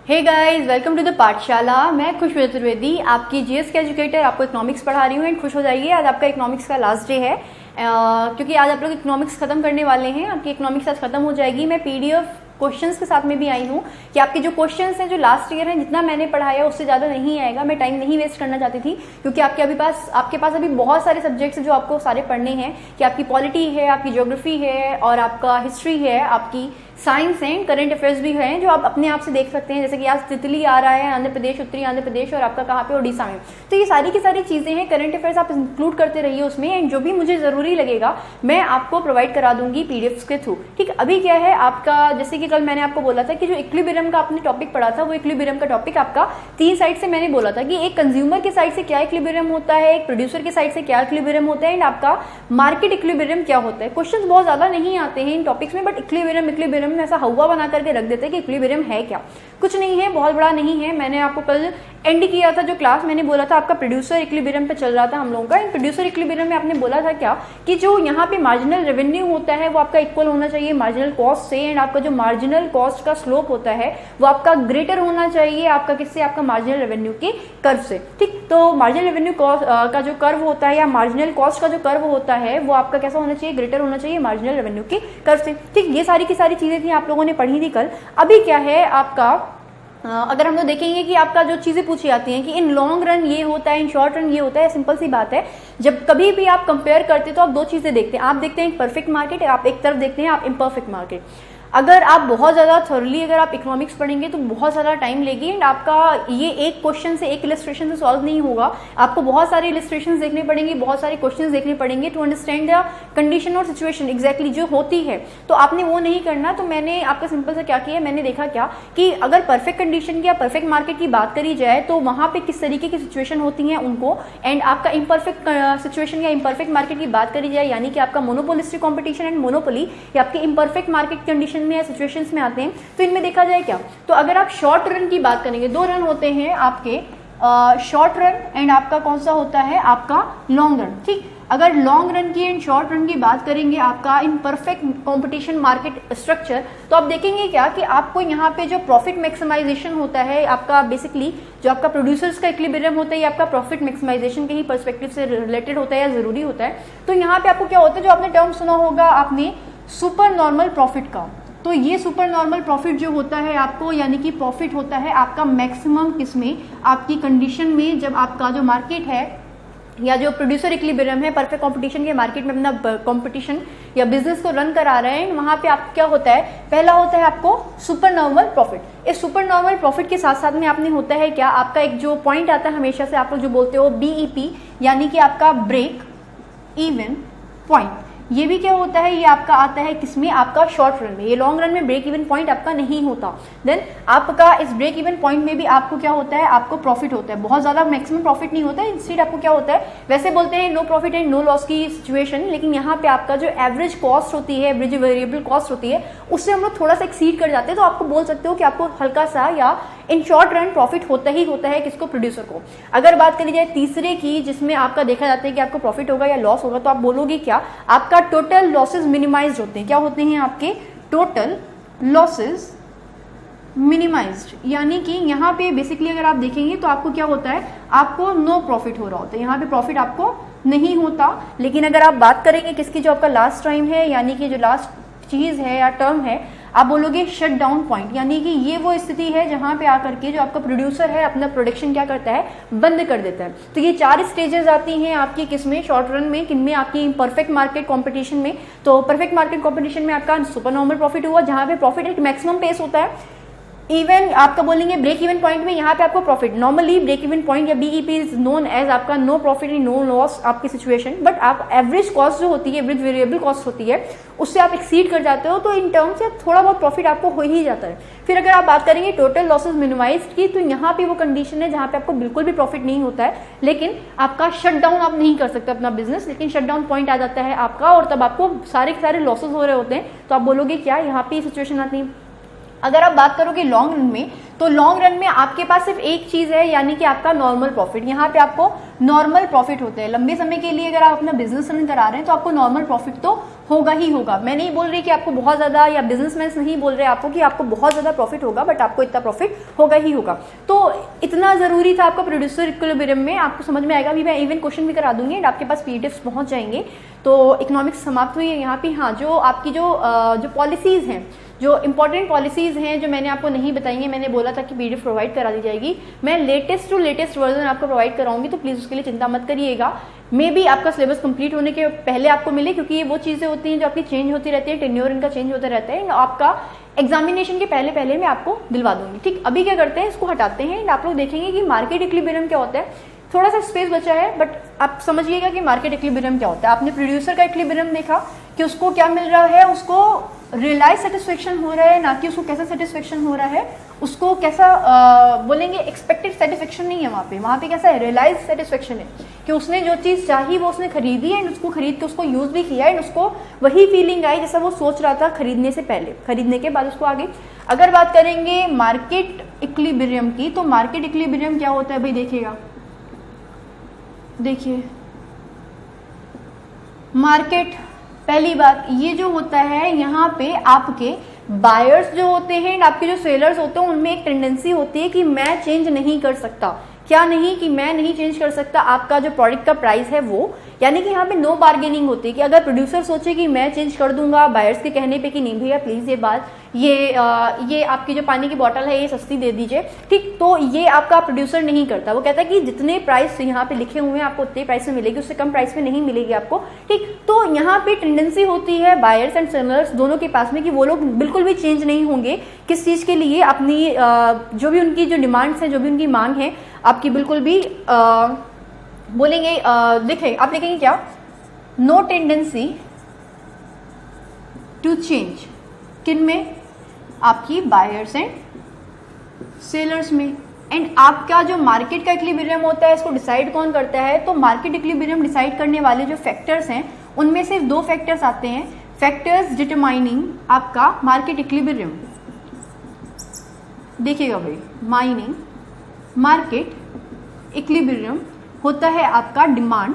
Hey guys, welcome to the Pathshala. मैं खुशबू चतुर्वेदी, आपकी GS के एजुकेटर। आपको इकोनॉमिक्स पढ़ा रही हूँ एंड खुश हो जाइए, आज आपका इकोनॉमिक्स का लास्ट डे है। क्योंकि आज आप लोग इकोनॉमिक्स खत्म करने वाले हैं, आपकी इकोनॉमिक्स आज खत्म हो जाएगी। मैं पीडीएफ क्वेश्चंस के साथ में भी आई हूँ कि आपके जो क्वेश्चंस हैं जो लास्ट ईयर हैं, जितना मैंने पढ़ाया उससे ज़्यादा नहीं आएगा। मैं टाइम नहीं वेस्ट करना चाहती थी क्योंकि आपके पास अभी बहुत सारे सब्जेक्ट्स हैं जो आपको सारे पढ़ने हैं। कि आपकी पॉलिटी है, आपकी ज्योग्राफी है और आपका हिस्ट्री है, आपकी साइंस है, करंट अफेयर्स भी हैं जो आप अपने आप से देख सकते हैं। जैसे कि आज तितली आ रहा है, आंध्र प्रदेश, उत्तरी आंध्र प्रदेश और आपका कहाँ पे, उड़ीसा में। तो ये सारी की सारी चीज़ें हैं, करंट अफेयर्स आप इंक्लूड करते रहिए उसमें। एंड जो भी मुझे ज़रूरी लगेगा मैं आपको प्रोवाइड करा दूंगी पीडीएफ्स के थ्रू। ठीक, अभी क्या है आपका, जैसे कि कल मैंने आपको बोला था कि जो इक्विलिब्रियम का आपने टॉपिक पढ़ा था, वो इक्विलिब्रियम का टॉपिक आपका 3 साइड से मैंने बोला था कि एक कंज्यूमर की साइड से क्या इक्विलिब्रियम होता है, एक प्रोड्यूसर की साइड से क्या इक्विलिब्रियम होता है, एंड आपका मार्केट इक्विलिब्रियम क्या होता है। क्वेश्चंस बहुत ज्यादा नहीं आते हैं इन टॉपिक्स में, बट इक्विलिब्रियम में ऐसा हवा बना करके रख देते हैं कि इक्विलिब्रियम है क्या। कुछ नहीं है, बहुत बड़ा नहीं है। मैंने आपको कल एंड किया था जो क्लास, मैंने बोला था आपका प्रोड्यूसर इक्विलिब्रियम पे चल रहा था हम लोगों का। इन प्रोड्यूसर इक्विलिब्रियम में आपने बोला था क्या कि जो यहाँ पे मार्जिनल रेवेन्यू होता है वो आपका इक्वल होना चाहिए मार्जिनल कॉस्ट से, एंड आपका जो मार्जिनल कॉस्ट का स्लोप होता है वो आपका ग्रेटर होना चाहिए आपका किससे, आपका मार्जिनल रेवेन्यू के कर्व से। ठीक, तो मार्जिनल रेवेन्यू का जो कर्व होता है या मार्जिनल कॉस्ट का जो कर्व होता है वो आपका कैसा होना चाहिए, ग्रेटर होना चाहिए मार्जिनल रेवेन्यू के कर्व से। ठीक, ये सारी की सारी चीजें थी आप लोगों ने पढ़ी थी कल। अभी क्या है आपका, अगर हम लोग देखेंगे कि आपका जो चीजें पूछी जाती हैं कि इन लॉन्ग रन ये होता है, इन शॉर्ट रन ये होता है, सिंपल सी बात है। जब कभी भी आप कंपेयर करते हैं तो आप दो चीजें देखते हैं। आप देखते हैं एक परफेक्ट मार्केट, आप एक तरफ देखते हैं आप इम्परफेक्ट मार्केट। अगर आप बहुत ज़्यादा थॉरली अगर आप इकोनॉमिक्स पढ़ेंगे तो बहुत ज़्यादा टाइम लेगी, एंड आपका ये एक क्वेश्चन से, एक इलस्ट्रेशन से सॉल्व नहीं होगा। आपको बहुत सारे इलस्ट्रेशंस देखने पड़ेंगे, बहुत सारे क्वेश्चंस देखने पड़ेंगे टू अंडरस्टैंड द कंडीशन और सिचुएशन एग्जैक्टली जो होती है। तो आपने वो नहीं करना। तो मैंने आपका सिंपल से क्या किया, मैंने देखा क्या कि अगर परफेक्ट कंडीशन की या परफेक्ट मार्केट की बात करी जाए तो वहाँ पे किस तरीके की सिचुएशन होती हैं उनको, एंड आपका इम्परफेक्ट सिचुएशन या इम्परफेक्ट मार्केट की बात करी जाए यानी कि आपका मोनोपोलिस्टिक कॉम्पिटिशन एंड मोनोपोली या आपके इम्परफेक्ट मार्केट कंडीशन में या सिचुएशन में आते हैं। तो इनमें देखा जाए क्या, तो अगर आप शॉर्ट रन की बात करेंगे, 2 रन होते हैं आपके, शॉर्ट रन एंड आपका कौन सा होता है, आपका लॉन्ग रन। ठीक, अगर लॉन्ग रन की एंड शॉर्ट रन की बात करेंगे आपका in perfect competition market structure, तो आप देखेंगे क्या कि आपको यहाँ पे जो प्रॉफिट मैक्सिमाइजेशन होता है आपका, बेसिकली जो आपका प्रोड्यूसर्स का इक्विलिब्रियम होता है ये आपका प्रॉफिट मैक्सिमाइजेशन के ही पर्सपेक्टिव से रिलेटेड होता है या जरूरी होता है। तो यहाँ पे आपको क्या होता है, जो आपने टर्म सुना होगा आपने सुपर नॉर्मल प्रॉफिट का, तो ये सुपर नॉर्मल प्रॉफिट जो होता है आपको, यानी कि प्रॉफिट होता है आपका मैक्सिमम किसमें, आपकी कंडीशन में, जब आपका जो मार्केट है या जो प्रोड्यूसर इक्विलिब्रियम है परफेक्ट कंपटीशन के मार्केट में अपना कंपटीशन या बिजनेस को रन करा रहे हैं, वहां पे आप क्या होता है, पहला होता है आपको सुपर नॉर्मल प्रॉफिट। इस सुपर नॉर्मल प्रॉफिट के साथ साथ में आपने होता है क्या, आपका एक जो पॉइंट आता है हमेशा से आप लोग जो बोलते हो BEP, यानी कि आपका ब्रेक इवन पॉइंट। ये भी क्या होता है, ये आपका आता है किसमें, आपका शॉर्ट रन में। ये लॉन्ग रन में ब्रेक इवन पॉइंट आपका नहीं होता। देन आपका इस ब्रेक इवन पॉइंट में भी आपको क्या होता है, आपको प्रॉफिट होता है। बहुत ज्यादा मैक्सिमम प्रॉफिट नहीं होता है, इंस्टेड आपको क्या होता है, वैसे बोलते हैं no profit and no loss की सिचुएशन, लेकिन यहाँ पे आपका जो एवरेज कॉस्ट होती है, एवरेज वेरिएबल कॉस्ट होती है, उससे हम लोग थोड़ा सा एक्सीड कर जाते हैं। तो आपको बोल सकते हो कि आपको हल्का सा या इन शॉर्ट रन प्रॉफिट होता ही होता है किसको, प्रोड्यूसर को। अगर बात करी जाए तीसरे की, जिसमें आपका देखा जाता है कि आपको प्रॉफिट होगा या लॉस होगा, तो आप बोलोगे क्या, आपका टोटल लॉसेस मिनिमाइज्ड होते हैं। क्या होते हैं आपके टोटल लॉसेस मिनिमाइज्ड, यानी कि यहाँ पे बेसिकली अगर आप देखेंगे तो आपको क्या होता है, आपको नो प्रॉफिट हो रहा होता है, यहाँ पे प्रॉफिट आपको नहीं होता। लेकिन अगर आप बात करेंगे किसकी, जो आपका लास्ट टाइम है, यानी कि जो लास्ट चीज है या टर्म है, आप बोलोगे शट डाउन पॉइंट, यानी कि ये वो स्थिति है जहां पे आकर के जो आपका प्रोड्यूसर है अपना प्रोडक्शन क्या करता है, बंद कर देता है। तो ये 4 स्टेजेस आती हैं आपकी किसमें, शॉर्ट रन में, किनमें, आपकी परफेक्ट मार्केट कंपटीशन में। तो परफेक्ट मार्केट कंपटीशन में आपका सुपर नॉर्मल प्रॉफिट हुआ, जहां पे प्रॉफिट एक मैक्सिमम पेस होता है। इवन आपका बोलेंगे ब्रेक इवन पॉइंट में, यहाँ पे आपको profit, normally break even point या BEP इज नोन एज आपका no profit and no loss आपकी सिचुएशन, बट आप एवरेज कॉस्ट जो होती है, एवरेज वेरिएबल कॉस्ट होती है, उससे आप एक्सीड कर जाते हो, तो इन टर्म्स से थोड़ा बहुत प्रॉफिट आपको हो ही जाता है। फिर अगर आप बात करेंगे टोटल लॉसेस मिनिमाइज्ड की, तो यहाँ पे वो कंडीशन है जहाँ पे आपको बिल्कुल भी प्रॉफिट नहीं होता है, लेकिन आपका शट डाउन आप नहीं कर सकते अपना बिजनेस, लेकिन शट डाउन पॉइंट आ जाता है आपका, और तब आपको सारे के सारे लॉसेस हो रहे होते हैं। तो आप बोलोगे क्या, यहाँ पे सिचुएशन आती है। अगर आप बात करोगे लॉन्ग रन में, तो लॉन्ग रन में आपके पास सिर्फ एक चीज है, यानी कि आपका नॉर्मल प्रॉफिट। यहाँ पे आपको नॉर्मल प्रॉफिट होते हैं। लंबे समय के लिए अगर आप अपना बिजनेस रन करा रहे हैं तो आपको नॉर्मल प्रॉफिट तो होगा ही होगा। मैं नहीं बोल रही कि आपको बहुत ज़्यादा, या बिजनेसमैन नहीं बोल रहे आपको कि आपको बहुत ज़्यादा प्रॉफिट होगा, बट आपको इतना प्रॉफिट होगा ही होगा। तो इतना ज़रूरी था आपका प्रोड्यूसर इक्विलिब्रियम में, आपको समझ में आएगा। अभी मैं इवन क्वेश्चन भी करा दूंगी एंड आपके पास पीडीएफ्स पहुंच जाएंगे। तो इकोनॉमिक्स समाप्त हुई है यहाँ पे। हाँ, जो आपकी जो पॉलिसीज़ हैं, जो इंपॉर्टेंट पॉलिसीज़ हैं जो मैंने आपको नहीं बताई हैं, मैंने बोला था कि पीडीएफ प्रोवाइड करा दी जाएगी। मैं लेटेस्ट टू लेटेस्ट वर्जन आपको प्रोवाइड कराऊंगी, तो प्लीज़ उसके लिए चिंता मत करिएगा। मे बी आपका सिलेबस कंप्लीट होने के पहले आपको मिले, क्योंकि ये वो चीज़ें होती हैं जो आपकी चेंज होती रहती है, टेन्योर इनका चेंज होता रहता है। आपका एग्जामिनेशन के पहले पहले मैं आपको दिलवा दूंगी। ठीक, अभी क्या करते हैं, इसको हटाते हैं एंड आप लोग देखेंगे कि मार्केट इक्विलिब्रियम क्या होता है। थोड़ा सा स्पेस बचा है, बट आप समझिएगा कि मार्केट इक्विलिब्रियम क्या होता है। आपने प्रोड्यूसर का इक्विलिब्रियम देखा कि उसको क्या मिल रहा है, उसको रियलाइज सेटिस्फेक्शन हो रहा है, ना कि उसको कैसा सेटिस्फेक्शन हो रहा है, उसको कैसा बोलेंगे, एक्सपेक्टेड सेटिस्फेक्शन नहीं है वहाँ पे कैसा है, रियलाइज सेटिस्फेक्शन है कि उसने जो चीज़ चाही वो उसने खरीदी एंड उसको खरीद के उसको यूज़ भी किया एंड उसको वही फीलिंग आई जैसा वो सोच रहा था खरीदने से पहले, खरीदने के बाद उसको आगे। अगर बात करेंगे मार्केट इक्विलिब्रियम की, तो मार्केट इक्विलिब्रियम क्या होता है भाई, देखिएगा, देखिए मार्केट, पहली बात ये जो होता है यहाँ पे आपके बायर्स जो होते हैं, आपके जो सेलर्स होते हैं, उनमें एक टेंडेंसी होती है कि मैं चेंज नहीं कर सकता। क्या नहीं, कि मैं नहीं चेंज कर सकता आपका जो प्रोडक्ट का प्राइस है वो, यानी कि यहाँ पे नो बार्गेनिंग होती है कि अगर प्रोड्यूसर सोचे कि मैं चेंज कर दूंगा बायर्स के कहने पे कि नहीं भैया प्लीज ये आपकी जो पानी की बोतल है ये सस्ती दे दीजिए, ठीक, तो ये आपका प्रोड्यूसर नहीं करता। वो कहता है कि जितने प्राइस यहाँ पे लिखे हुए हैं आपको उतने प्राइस में मिलेगी, उससे कम प्राइस में नहीं मिलेगी आपको, ठीक। तो यहाँ पे टेंडेंसी होती है बायर्स एंड सेलर्स दोनों के पास में कि वो लोग बिल्कुल भी चेंज नहीं होंगे किस चीज़ के लिए, अपनी जो भी उनकी जो डिमांड्स हैं, जो भी उनकी मांग है आपकी, बिल्कुल भी बोलेंगे, देखें आप लिखेंगे क्या, नो टेंडेंसी टू चेंज, किन में, आपकी बायर्स एंड सेलर्स में। एंड आपका जो मार्केट का इक्विलिब्रियम होता है इसको डिसाइड कौन करता है, तो मार्केट इक्विलिब्रियम डिसाइड करने वाले जो फैक्टर्स हैं उनमें सिर्फ दो फैक्टर्स आते हैं, फैक्टर्स डिटरमाइनिंग आपका मार्केट इक्विलिब्रियम। देखिएगा भाई, माइनिंग मार्केट इक्विलिब्रियम होता है आपका डिमांड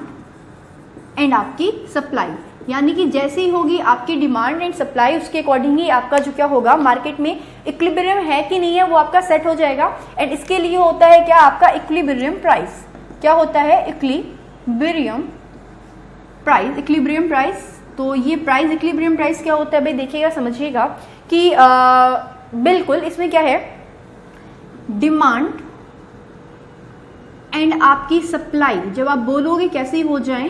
एंड आपकी सप्लाई, यानी कि जैसे ही होगी आपकी डिमांड एंड सप्लाई उसके अकॉर्डिंग ही आपका जो क्या होगा, मार्केट में इक्विलिब्रियम है कि नहीं है वो आपका सेट हो जाएगा। एंड इसके लिए होता है क्या, आपका इक्विलिब्रियम प्राइस। क्या होता है, इक्विलिब्रियम प्राइस, इक्विलिब्रियम प्राइस। तो ये प्राइस, इक्विलिब्रियम प्राइस क्या होता है भाई, देखिएगा समझिएगा कि बिल्कुल इसमें क्या है, डिमांड एंड आपकी सप्लाई जब आप बोलोगे कैसे हो जाएं,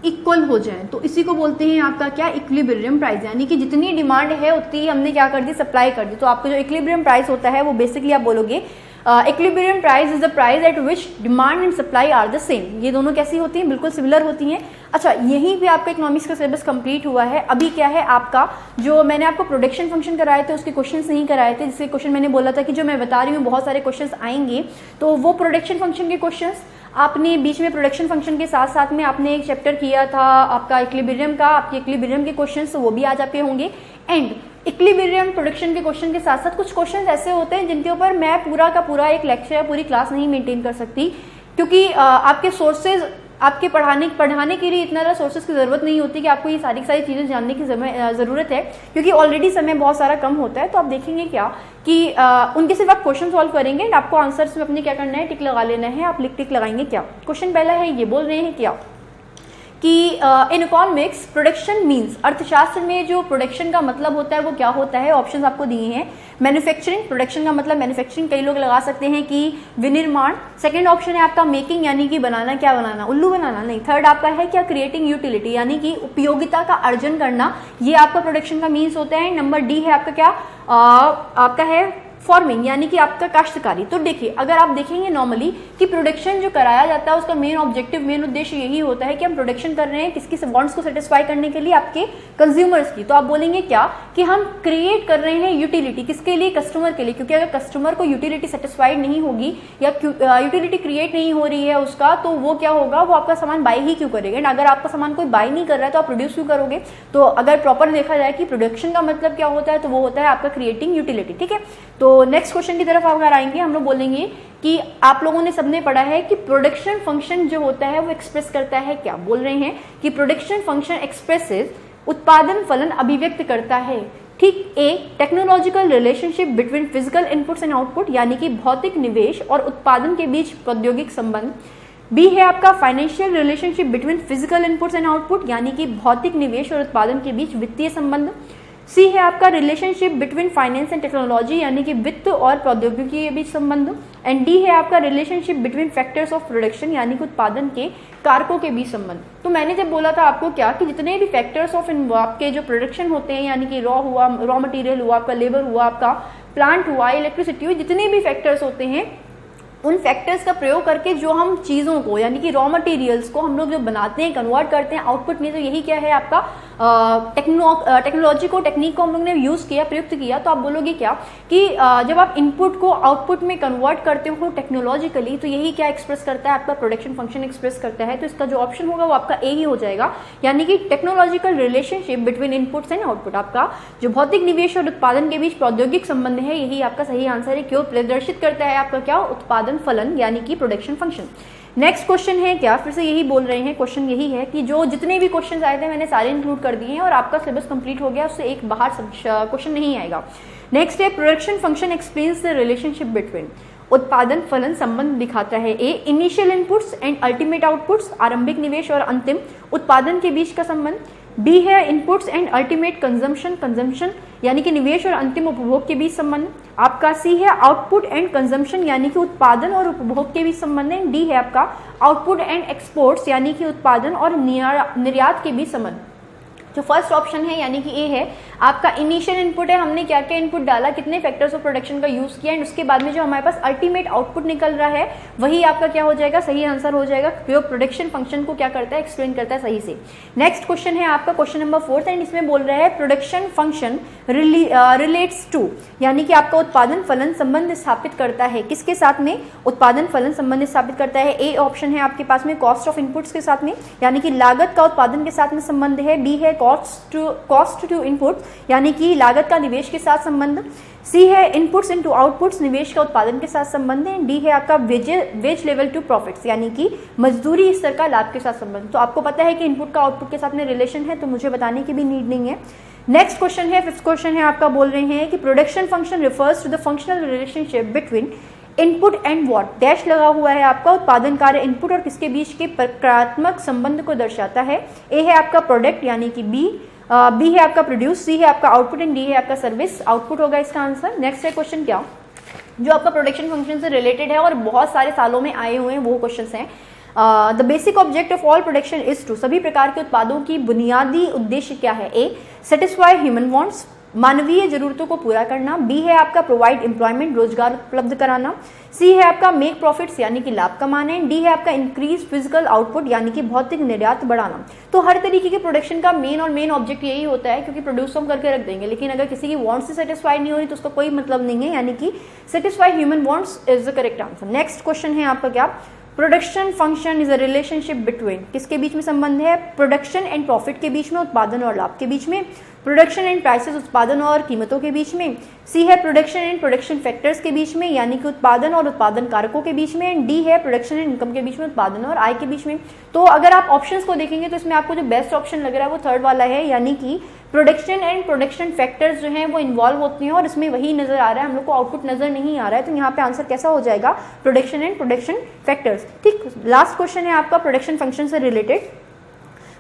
इक्वल हो जाए, तो इसी को बोलते हैं आपका क्या, इक्विलिब्रियम प्राइस। यानी कि जितनी डिमांड है उतनी ही हमने क्या कर दी, सप्लाई कर दी। तो आपका जो इक्विलिब्रियम प्राइस होता है वो बेसिकली आप बोलोगे equilibrium price is the price at which demand and supply are the same. ये दोनों कैसी होती हैं, बिल्कुल सिमिलर होती हैं। अच्छा, यहीं पे आपका इकोनॉमिक्स का सिलेबस कंप्लीट हुआ है। अभी क्या है आपका, जो मैंने आपको प्रोडक्शन फंक्शन कराए थे उसके क्वेश्चंस नहीं कराए थे, जिसके क्वेश्चन मैंने बोला था कि जो मैं बता रही हूँ बहुत सारे क्वेश्चंस आएंगे, तो वो प्रोडक्शन फंक्शन के क्वेश्चंस आपने बीच में, प्रोडक्शन फंक्शन के साथ साथ में आपने एक चैप्टर किया था आपका इक्विलिब्रियम का, आपके इक्विलिब्रियम के क्वेश्चंस वो भी आज आपके होंगे। एंड इक्विलिब्रियम प्रोडक्शन के क्वेश्चन के साथ साथ कुछ क्वेश्चंस ऐसे होते हैं जिनके ऊपर मैं पूरा का पूरा एक लेक्चर या पूरी क्लास नहीं मेंटेन कर सकती, क्योंकि आपके सोर्सेज, आपके पढ़ाने के लिए इतना ज़्यादा सोर्सेज की ज़रूरत नहीं होती कि आपको ये सारी चीज़ें जानने की ज़रूरत है, क्योंकि ऑलरेडी समय बहुत सारा कम होता है। तो आप देखेंगे क्या कि उनके सिर्फ आप क्वेश्चन सॉल्व करेंगे एंड आपको आंसर्स में अपने क्या करना है, टिक लगा लेना है। आप टिक लगाएंगे क्या, क्वेश्चन पहला है, ये बोल रहे हैं क्या कि इन इकोनॉमिक्स प्रोडक्शन मीन्स, अर्थशास्त्र में जो प्रोडक्शन का मतलब होता है वो क्या होता है। ऑप्शंस आपको दिए हैं, मैन्युफैक्चरिंग, प्रोडक्शन का मतलब मैन्युफैक्चरिंग, कई लोग लगा सकते हैं कि विनिर्माण। सेकंड ऑप्शन है आपका मेकिंग, यानी कि बनाना, क्या बनाना, उल्लू बनाना नहीं। थर्ड आपका है क्या, क्रिएटिंग यूटिलिटी, यानी कि उपयोगिता का अर्जन करना, ये आपका प्रोडक्शन का मीन्स होता है। नंबर डी है आपका क्या, आपका है फार्मिंग, यानी कि आपका काश्तकारी। तो देखिए, अगर आप देखेंगे नॉर्मली कि प्रोडक्शन जो कराया जाता है उसका मेन ऑब्जेक्टिव, मेन उद्देश्य यही होता है कि हम प्रोडक्शन कर रहे हैं किसकी, वांट्स को सेटिस्फाई करने के लिए, आपके कंज्यूमर्स की। तो आप बोलेंगे क्या कि हम क्रिएट कर रहे हैं यूटिलिटी, किसके लिए, कस्टमर के लिए। क्योंकि अगर कस्टमर को यूटिलिटी सेटिस्फाइड नहीं होगी या यूटिलिटी क्रिएट नहीं हो रही है उसका, तो वो क्या होगा, वो आपका सामान बाय ही क्यों करेगा। एंड अगर आपका सामान कोई बाय नहीं कर रहा है तो आप प्रोड्यूस क्यों करोगे। तो अगर प्रॉपर देखा जाए कि प्रोडक्शन का मतलब क्या होता है, तो वो होता है आपका क्रिएटिंग यूटिलिटी, ठीक है। तो नेक्स्ट क्वेश्चन की तरफ अगर आएंगे, हम लोग बोलेंगे कि आप लोगों ने सबने पढ़ा है कि प्रोडक्शन फंक्शन जो होता है वो एक्सप्रेस करता है क्या। बोल रहे हैं कि प्रोडक्शन फंक्शन एक्सप्रेसेस उत्पादन फलन अभिव्यक्त करता है? ठीक, a technological relationship between physical inputs and output, यानी कि भौतिक निवेश और उत्पादन के बीच प्रौद्योगिक संबंध। बी है आपका financial relationship between physical inputs and output, यानी कि भौतिक निवेश और उत्पादन के बीच वित्तीय संबंध। सी है आपका relationship between finance and technology, यानी कि वित्त और प्रौद्योगिकी के बीच संबंध। एंड डी है आपका relationship between factors of production, यानी कि उत्पादन के कारकों के बीच संबंध। तो मैंने जब बोला था आपको क्या कि जितने भी फैक्टर्स ऑफ आपके जो प्रोडक्शन होते हैं, यानी कि रॉ मटेरियल हुआ, आपका लेबर हुआ, आपका प्लांट हुआ, इलेक्ट्रिसिटी हुई, जितने भी फैक्टर्स होते हैं उन फैक्टर्स का प्रयोग करके जो हम चीज़ों को, यानी कि रॉ मटेरियल्स को हम लोग जो बनाते हैं, कन्वर्ट करते हैं आउटपुट में, तो यही क्या है आपका टेक्नोलॉजी को, टेक्निक को हम लोग ने यूज़ किया, प्रयुक्त किया। तो आप बोलोगे क्या कि जब आप इनपुट को आउटपुट में कन्वर्ट करते हो टेक्नोलॉजिकली, तो यही क्या एक्सप्रेस करता है? आपका प्रोडक्शन फंक्शन एक्सप्रेस करता है। तो इसका जो ऑप्शन होगा वो आपका ए ही हो जाएगा, यानी कि technological relationship between inputs and output. आपका जो भौतिक निवेश और उत्पादन के बीच प्रौद्योगिक संबंध है, यही आपका सही आंसर है। क्यों प्रदर्शित करता है आपका क्या? उत्पादन फलन, यानी कि प्रोडक्शन फंक्शन। नेक्स्ट क्वेश्चन है क्या, फिर से यही बोल रहे हैं, क्वेश्चन यही है कि जो जितने भी क्वेश्चन आए थे मैंने सारे इंक्लूड कर दिए हैं और आपका सिलेबस कंप्लीट हो गया, उससे एक बाहर क्वेश्चन नहीं आएगा। नेक्स्ट है production function explains the relationship between, उत्पादन फलन संबंध दिखाता है। A initial inputs and ultimate outputs, आरंभिक निवेश और अंतिम उत्पादन के बीच का संबंध। बी है इनपुट्स एंड अल्टीमेट कंजम्पशन, यानी कि निवेश और अंतिम उपभोग के बीच संबंध। आपका सी है आउटपुट एंड कंजम्पशन, यानी कि उत्पादन और उपभोग के बीच संबंध है। डी है आपका आउटपुट एंड एक्सपोर्ट्स, यानी कि उत्पादन और निर्यात के बीच संबंध। जो फर्स्ट ऑप्शन है यानी कि ए है आपका इनिशियल इनपुट है, हमने क्या क्या इनपुट डाला, कितने फैक्टर्स ऑफ प्रोडक्शन का यूज किया, एंड उसके बाद में जो हमारे पास अल्टीमेट आउटपुट निकल रहा है वही आपका क्या हो जाएगा? सही आंसर हो जाएगा। जो प्रोडक्शन फंक्शन को क्या करता है? एक्सप्लेन करता है सही से। नेक्स्ट क्वेश्चन है आपका क्वेश्चन नंबर 4 एंड इसमें बोल रहा है प्रोडक्शन फंक्शन रिलेट्स टू, यानी कि आपका उत्पादन फलन संबंध स्थापित करता है किसके साथ में? उत्पादन फलन संबंध स्थापित करता है। ए ऑप्शन है आपके पास में कॉस्ट ऑफ इनपुट्स के साथ में, यानी कि लागत का उत्पादन के साथ में संबंध है। बी है कॉस्ट टू इनपुट, यानी कि लागत का निवेश के साथ संबंध। सी है इनपुट्स इनटू आउटपुट्स, निवेश का उत्पादन के साथ संबंध है। डी है आपका वेज लेवल टू प्रॉफिट्स, यानी कि मजदूरी स्तर का लाभ के साथ संबंध। तो आपको पता है कि इनपुट का आउटपुट के साथ में रिलेशन है, तो मुझे बताने की भी नीड नहीं है। नेक्स्ट क्वेश्चन है, फिफ्थ क्वेश्चन है आपका, बोल रहे हैं कि production function refers to the functional relationship between input and what, dash लगा हुआ है आपका, उत्पादन कार्य इनपुट और किसके बीच के प्रक्रियात्मक संबंध को दर्शाता है। ए है आपका प्रोडक्ट, यानी कि बी है आपका प्रोड्यूस, सी है आपका आउटपुट एंड डी है आपका सर्विस। आउटपुट होगा इसका आंसर। नेक्स्ट है क्वेश्चन क्या, जो आपका प्रोडक्शन फंक्शन से रिलेटेड है और बहुत सारे सालों में आए हुए हैं वो क्वेश्चंस हैं। The basic object of all production is to, सभी प्रकार के उत्पादों की बुनियादी उद्देश्य क्या है? ए सेटिस्फाई ह्यूमन वांट्स, मानवीय जरूरतों को पूरा करना। बी है आपका प्रोवाइड एम्प्लॉयमेंट, रोजगार उपलब्ध कराना। सी है आपका मेक प्रॉफिट्स, यानी कि लाभ कमाना। डी है आपका इंक्रीज फिजिकल आउटपुट, यानी कि भौतिक निर्यात बढ़ाना। तो हर तरीके के प्रोडक्शन का मेन ऑब्जेक्ट यही होता है, क्योंकि प्रोड्यूस हम करके रख देंगे, लेकिन अगर किसी की वांट्स से सेटिस्फाई नहीं हो रही तो उसका कोई मतलब नहीं है, यानी कि satisfy human wants is the correct answer. Next question है आपका क्या, production function is a relationship between, किसके बीच में संबंध है? प्रोडक्शन एंड प्रॉफिट के बीच में, उत्पादन और लाभ के बीच में। प्रोडक्शन एंड प्राइसेस, उत्पादन और कीमतों के बीच में। सी है प्रोडक्शन एंड प्रोडक्शन फैक्टर्स के बीच में, यानी कि उत्पादन और उत्पादन कारकों के बीच में। एंड डी है प्रोडक्शन एंड इनकम के बीच में, उत्पादन और आय के बीच में। तो अगर आप ऑप्शंस को देखेंगे तो इसमें आपको जो बेस्ट ऑप्शन लग रहा है वो थर्ड वाला है, यानी कि प्रोडक्शन एंड प्रोडक्शन फैक्टर्स जो हैं वो इन्वॉल्व होते हैं और इसमें वही नजर आ रहा है, हम लोग को आउटपुट नजर नहीं आ रहा है। तो यहाँ पे आंसर कैसा हो जाएगा? Production and production factors. ठीक, लास्ट क्वेश्चन है आपका प्रोडक्शन फंक्शन से related,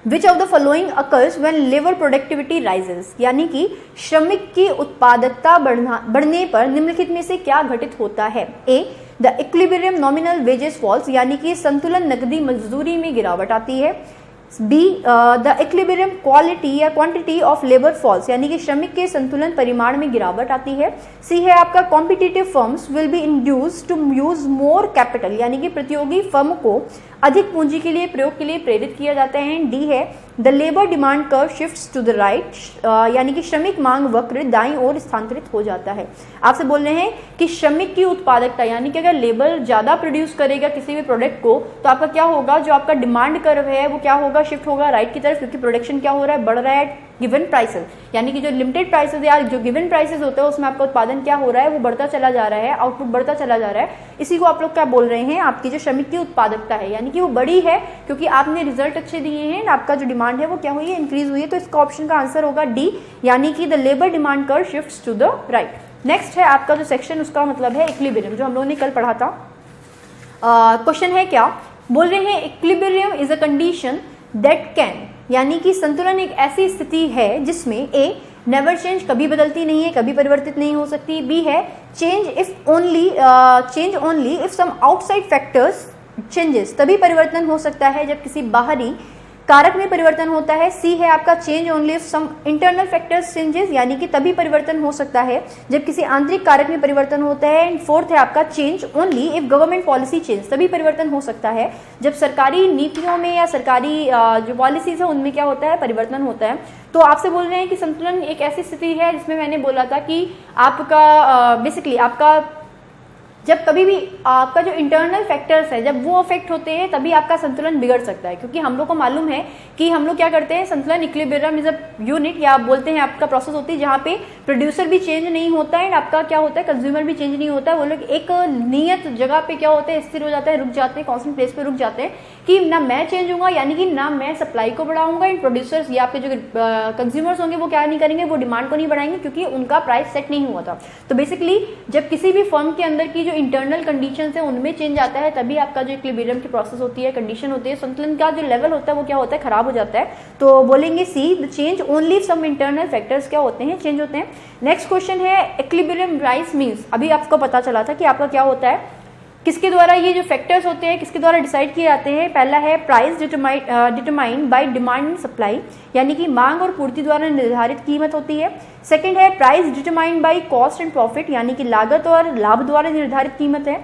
which of the following occurs when labour productivity rises, यानी कि श्रमिक की उत्पादकता बढ़ने पर निम्नलिखित में से क्या घटित होता है? A the equilibrium nominal wages falls, यानी कि संतुलन नकदी मजदूरी में गिरावट आती है। बी द इक्विलिब्रियम क्वालिटी या क्वांटिटी ऑफ लेबर फॉल्स, यानी कि श्रमिक के संतुलन परिमाण में गिरावट आती है। सी है आपका competitive firms will be induced to use more capital, यानी कि प्रतियोगी फर्म को अधिक पूंजी के लिए प्रयोग के लिए प्रेरित किया जाता है। डी है the labour demand curve shifts to the right, यानी कि श्रमिक मांग वक्र दाईं ओर स्थानांतरित हो जाता है। आपसे बोल रहे हैं कि श्रमिक की उत्पादकता, यानी कि अगर लेबर ज्यादा प्रोड्यूस करेगा किसी भी प्रोडक्ट को तो आपका क्या होगा, जो आपका डिमांड कर्व है वो क्या होगा? शिफ्ट होगा राइट की तरफ, क्योंकि प्रोडक्शन क्या हो रहा है? बढ़ रहा है, गिवन प्राइसेस, यानी कि जो लिमिटेड प्राइसेस या जो गिवन प्राइसेस होते हैं उसमें आपका उत्पादन क्या हो रहा है, वो बढ़ता चला जा रहा है, आउटपुट बढ़ता चला जा रहा है। इसी को आप लोग क्या बोल रहे हैं, आपकी जो श्रमिक की उत्पादकता है, यानी कि वो बड़ी है क्योंकि आपने रिजल्ट अच्छे दिए हैं, आपका जो डिमांड है वो क्या हुई है, इंक्रीज हुई है। तो इसका ऑप्शन का आंसर होगा डी, यानी कि the labour demand curve shifts to the right. Next है आपका जो सेक्शन, उसका मतलब है इक्विलिब्रियम, जो हम लोगों ने कल पढ़ा था। क्वेश्चन है क्या, बोल रहे हैं equilibrium is a condition that can, यानी कि संतुलन एक ऐसी स्थिति है जिसमें ए नेवर चेंज, कभी बदलती नहीं है, कभी परिवर्तित नहीं हो सकती, बी है change only if some outside factors changes, तभी परिवर्तन हो सकता है जब किसी बाहरी कारक में परिवर्तन होता है, सी है आपका change only if some internal factors changes, यानी कि तभी परिवर्तन हो सकता है जब किसी आंतरिक कारक में परिवर्तन होता है। एंड फोर्थ है आपका change only if government policy change, तभी परिवर्तन हो सकता है जब सरकारी नीतियों में या सरकारी जो पॉलिसीज है उनमें क्या होता है, परिवर्तन होता है। तो आपसे बोल रहे हैं कि संतुलन एक ऐसी स्थिति है जिसमें मैंने बोला था कि आपका बेसिकली आपका जब कभी भी आपका जो इंटरनल फैक्टर्स है जब वो अफेक्ट होते हैं तभी आपका संतुलन बिगड़ सकता है, क्योंकि हम लोग को मालूम है कि हम लोग क्या करते हैं, संतुलन इक्विलिब्रियम इज अ यूनिट, या आप बोलते हैं आपका प्रोसेस होती है जहाँ पे प्रोड्यूसर भी चेंज नहीं होता है, आपका क्या होता है, कंज्यूमर भी चेंज नहीं होता है। वो लोग एक नियत जगह पे क्या होते हैं, स्थिर हो जाते हैं, रुक जाते हैं, कॉन्स्टेंट प्लेस पे रुक जाते हैं कि ना मैं चेंज होऊंगा, यानी कि ना मैं सप्लाई को बढ़ाऊंगा, एंड प्रोड्यूसर्स या आपके जो कंज्यूमर्स होंगे वो क्या नहीं करेंगे, वो डिमांड को नहीं बढ़ाएंगे क्योंकि उनका प्राइस सेट नहीं हुआ था। तो बेसिकली जब किसी भी फर्म के अंदर की जो इंटरनल कंडीशन है उनमें चेंज आता है तभी आपका जो इक्विलिब्रियम की प्रोसेस होती है, कंडीशन होती है, संतुलन का जो लेवल होता है वो क्या होता है, खराब हो जाता है। तो बोलेंगे C, the change only some internal factors क्या होते हैं, चेंज होते हैं। नेक्स्ट क्वेश्चन है इक्विलिब्रियम राइज मींस, अभी आपको पता चला था कि आपका क्या होता है, किसके द्वारा ये जो फैक्टर्स होते हैं किसके द्वारा डिसाइड किए जाते हैं। पहला है price determined by demand and supply, यानी कि मांग और पूर्ति द्वारा निर्धारित कीमत होती है। सेकंड है price determined by cost and profit, यानी कि लागत और लाभ द्वारा निर्धारित कीमत है।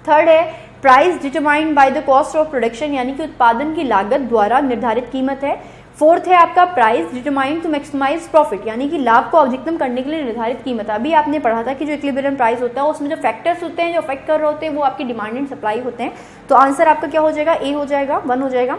थर्ड है price determined by the cost of production, यानी कि उत्पादन की लागत द्वारा निर्धारित कीमत है। फोर्थ है आपका price determined to maximise profit, यानी कि लाभ को अधिकतम करने के लिए निर्धारित कीमत। अभी आपने पढ़ा था कि जो इक्विलिब्रियम प्राइस होता है उसमें जो फैक्टर्स होते हैं जो अफेक्ट कर रहे होते हैं वो आपकी डिमांड एंड सप्लाई होते हैं। तो आंसर आपका क्या हो जाएगा, ए हो जाएगा, 1 हो जाएगा।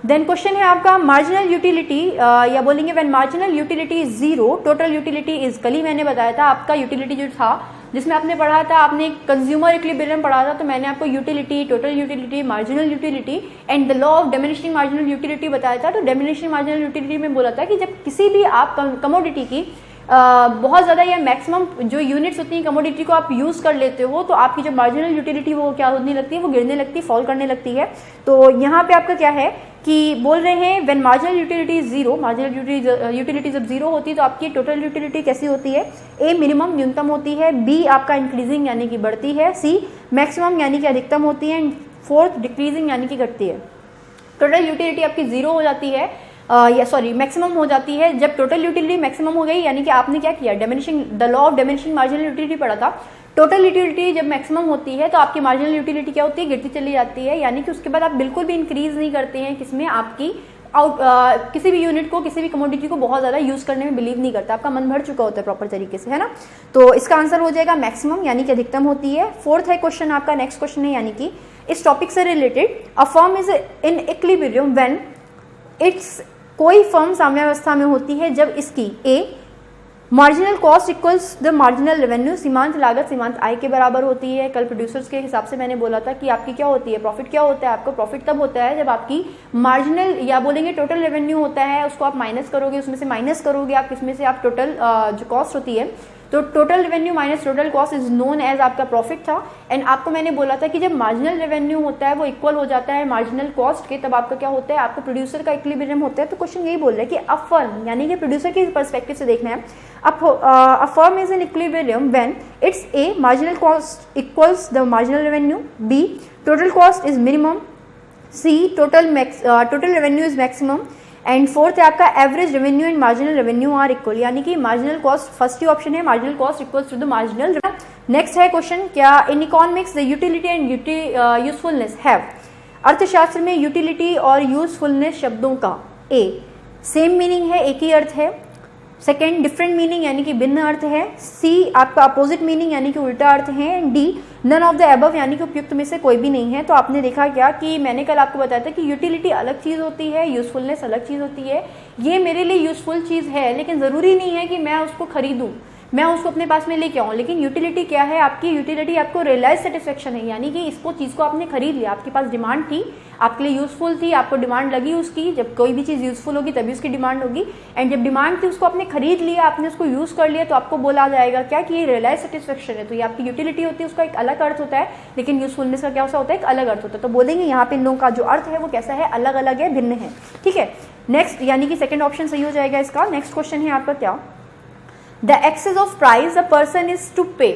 देन क्वेश्चन है आपका मार्जिनल यूटिलिटी, या बोलेंगे when marginal utility is zero total utility is, कल ही मैंने बताया था आपका यूटिलिटी जो था जिसमें आपने पढ़ा था, आपने कंज्यूमर इक्विलिब्रियम पढ़ा था, तो मैंने आपको utility, total utility, marginal utility and the law of diminishing marginal utility बताया था। तो डिमिनिशिंग मार्जिनल यूटिलिटी में बोला था कि जब किसी भी आप कमोडिटी की बहुत ज़्यादा या मैक्सिमम जो यूनिट्स होती हैं कमोडिटी को आप यूज़ कर लेते हो तो आपकी जो मार्जिनल यूटिलिटी वो क्या होने लगती है, वो गिरने लगती है, फॉल करने लगती है। तो यहाँ पे आपका क्या है कि बोल रहे हैं when marginal utility is zero, marginal utility जब जीरो होती है तो आपकी टोटल यूटिलिटी कैसी होती है, ए मिनिमम न्यूनतम होती है, बी आपका इंक्रीजिंग यानी कि बढ़ती है, सी मैक्सिमम यानी कि अधिकतम होती है, एंड फोर्थ डिक्रीजिंग यानी कि घटती है। टोटल यूटिलिटी आपकी जीरो हो जाती है या सॉरी मैक्सिमम हो जाती है जब टोटल यूटिलिटी मैक्सिमम हो गई, यानी कि आपने क्या किया, diminishing the law of diminishing marginal utility पढ़ा था। टोटल यूटिलिटी जब मैक्सिमम होती है तो आपकी मार्जिनल यूटिलिटी क्या होती है, गिरती चली जाती है, यानी कि उसके बाद आप बिल्कुल भी इंक्रीज नहीं करते हैं किसमें, आपकी किसी भी यूनिट को, किसी भी कमोडिटी को बहुत ज़्यादा यूज़ करने में बिलीव नहीं करता, आपका मन भर चुका होता है प्रॉपर तरीके से, है ना। तो इसका आंसर हो जाएगा मैक्सिमम यानी कि अधिकतम होती है। फोर्थ है क्वेश्चन आपका, नेक्स्ट क्वेश्चन है, यानी कि इस टॉपिक से related a firm is in equilibrium when its, कोई फर्म साम्यावस्था में होती है जब इसकी A marginal cost equals the marginal revenue, सीमांत लागत सीमांत आय के बराबर होती है। कल प्रोड्यूसर्स के हिसाब से मैंने बोला था कि आपकी क्या होती है, प्रॉफिट क्या होता है, आपका प्रॉफिट तब होता है जब आपकी मार्जिनल या बोलेंगे टोटल रेवेन्यू होता है उसको आप माइनस करोगे, उसमें से माइनस करोगे आप किसमें से, आप टोटल जो कॉस्ट होती है, तो total revenue minus total cost is known as आपका प्रॉफिट था। एंड आपको मैंने बोला था कि जब मार्जिनल रेवेन्यू होता है वो इक्वल हो जाता है मार्जिनल कॉस्ट के, तब आपका क्या होता है, आपका प्रोड्यूसर का इक्विलिब्रियम होता है। तो क्वेश्चन यही बोल रहा है कि अ फर्म, यानी कि प्रोड्यूसर के पर्सपेक्टिव से देखना है, a firm is in equilibrium when it's a marginal cost equals the marginal revenue, B total cost is minimum, C total revenue is maximum, and fourth है आपका average revenue and marginal revenue are equal, यानी कि marginal cost, first ही option है marginal cost equals to the marginal. Next है question, क्या in economics the utility and usefulness have, अर्थशास्त्र में यूटिलिटी और यूजफुलनेस शब्दों का ए सेम मीनिंग है, एक ही अर्थ है, सेकेंड डिफरेंट मीनिंग यानी कि भिन्न अर्थ है। सी आपका अपोजिट मीनिंग यानी कि उल्टा अर्थ है। D none of the above यानी कि उपयुक्त में से कोई भी नहीं है। तो आपने देखा क्या कि मैंने कल आपको बताया था कि यूटिलिटी अलग चीज़ होती है, यूजफुलनेस अलग चीज़ होती है। ये मेरे लिए यूजफुल चीज़ है लेकिन ज़रूरी नहीं है कि मैं उसको खरीदूँ, मैं उसको अपने पास में लेके आऊँ। लेकिन यूटिलिटी क्या है आपकी? यूटिलिटी आपको रियलाइज सेटिस्फेक्शन है, यानी कि इसको चीज़ को आपने खरीद लिया, आपके पास डिमांड थी, आपके लिए यूजफुल थी, आपको डिमांड लगी उसकी। जब कोई भी चीज़ यूजफुल होगी तभी उसकी डिमांड होगी। एंड जब डिमांड थी उसको आपने खरीद लिया, आपने उसको यूज़ कर लिया, तो आपको बोला जाएगा क्या कि ये रियलाइज सेटिस्फेक्शन है। तो ये आपकी यूटिलिटी होती है, उसका एक अलग अर्थ होता है, लेकिन यूजफुलनेस का क्या होता है? एक अलग अर्थ होता है। तो बोलेंगे यहाँ पे इन लोगों का जो अर्थ है वो कैसा है? अलग अलग है, भिन्न है। ठीक है, नेक्स्ट यानी कि सेकेंड ऑप्शन सही हो जाएगा इसका। नेक्स्ट क्वेश्चन है आपका क्या? The excess of price a person is to pay.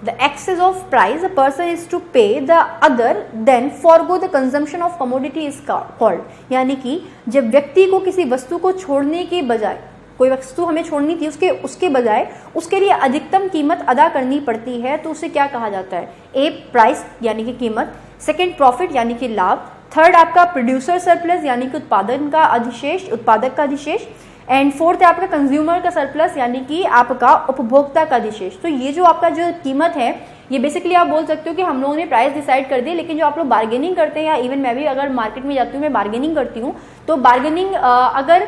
The excess of price a person is to pay the other then forgo the consumption of commodity is called. यानी कि जब व्यक्ति को किसी वस्तु को छोड़ने के बजाय, कोई वस्तु हमें छोड़नी थी, उसके बजाय उसके लिए अधिकतम कीमत अदा करनी पड़ती है, तो उसे क्या कहा जाता है? ए प्राइस यानी कि कीमत, सेकेंड प्रॉफिट यानी कि लाभ, थर्ड आपका प्रोड्यूसर सरप्लस यानी कि उत्पादक का अधिशेष, एंड फोर्थ है आपका कंज्यूमर का सरप्लस यानी कि आपका उपभोक्ता का अधिशेष। तो ये जो आपका जो कीमत है, ये बेसिकली आप बोल सकते हो कि हम लोगों ने प्राइस डिसाइड कर दी, लेकिन जो आप लोग बार्गेनिंग करते हैं, या इवन मैं भी अगर मार्केट में जाती हूँ, मैं बार्गेनिंग करती हूँ, तो बार्गेनिंग अगर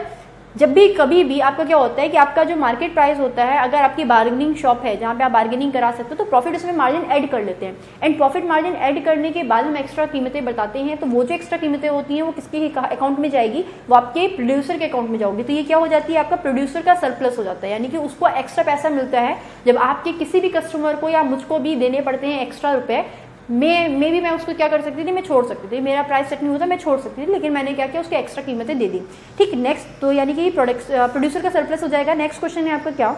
जब भी कभी भी आपका क्या होता है कि आपका जो मार्केट प्राइस होता है, अगर आपकी बार्गेनिंग शॉप है जहाँ पे आप बार्गेनिंग करा सकते हो, तो प्रॉफिट उसमें मार्जिन ऐड कर लेते हैं। एंड प्रॉफिट मार्जिन ऐड करने के बाद हम एक्स्ट्रा कीमतें बताते हैं, तो वो जो एक्स्ट्रा कीमतें होती हैं वो किसके अकाउंट में जाएगी? वो आपके प्रोड्यूसर के अकाउंट में जाओगी। तो ये क्या हो जाती है? आपका प्रोड्यूसर का सरप्लस हो जाता है, यानी कि उसको एक्स्ट्रा पैसा मिलता है। जब आपके किसी भी कस्टमर को या मुझको भी देने पड़ते हैं एक्स्ट्रा रुपए, मैं भी मैं उसको क्या कर सकती थी? मैं छोड़ सकती थी, मेरा प्राइस सेट नहीं होता, मैं छोड़ सकती थी, लेकिन मैंने क्या किया? उसके एक्स्ट्रा कीमतें दे दी। ठीक, नेक्स्ट तो यानी कि प्रोड्यूसर का सरप्लस हो जाएगा। नेक्स्ट क्वेश्चन है आपका क्या?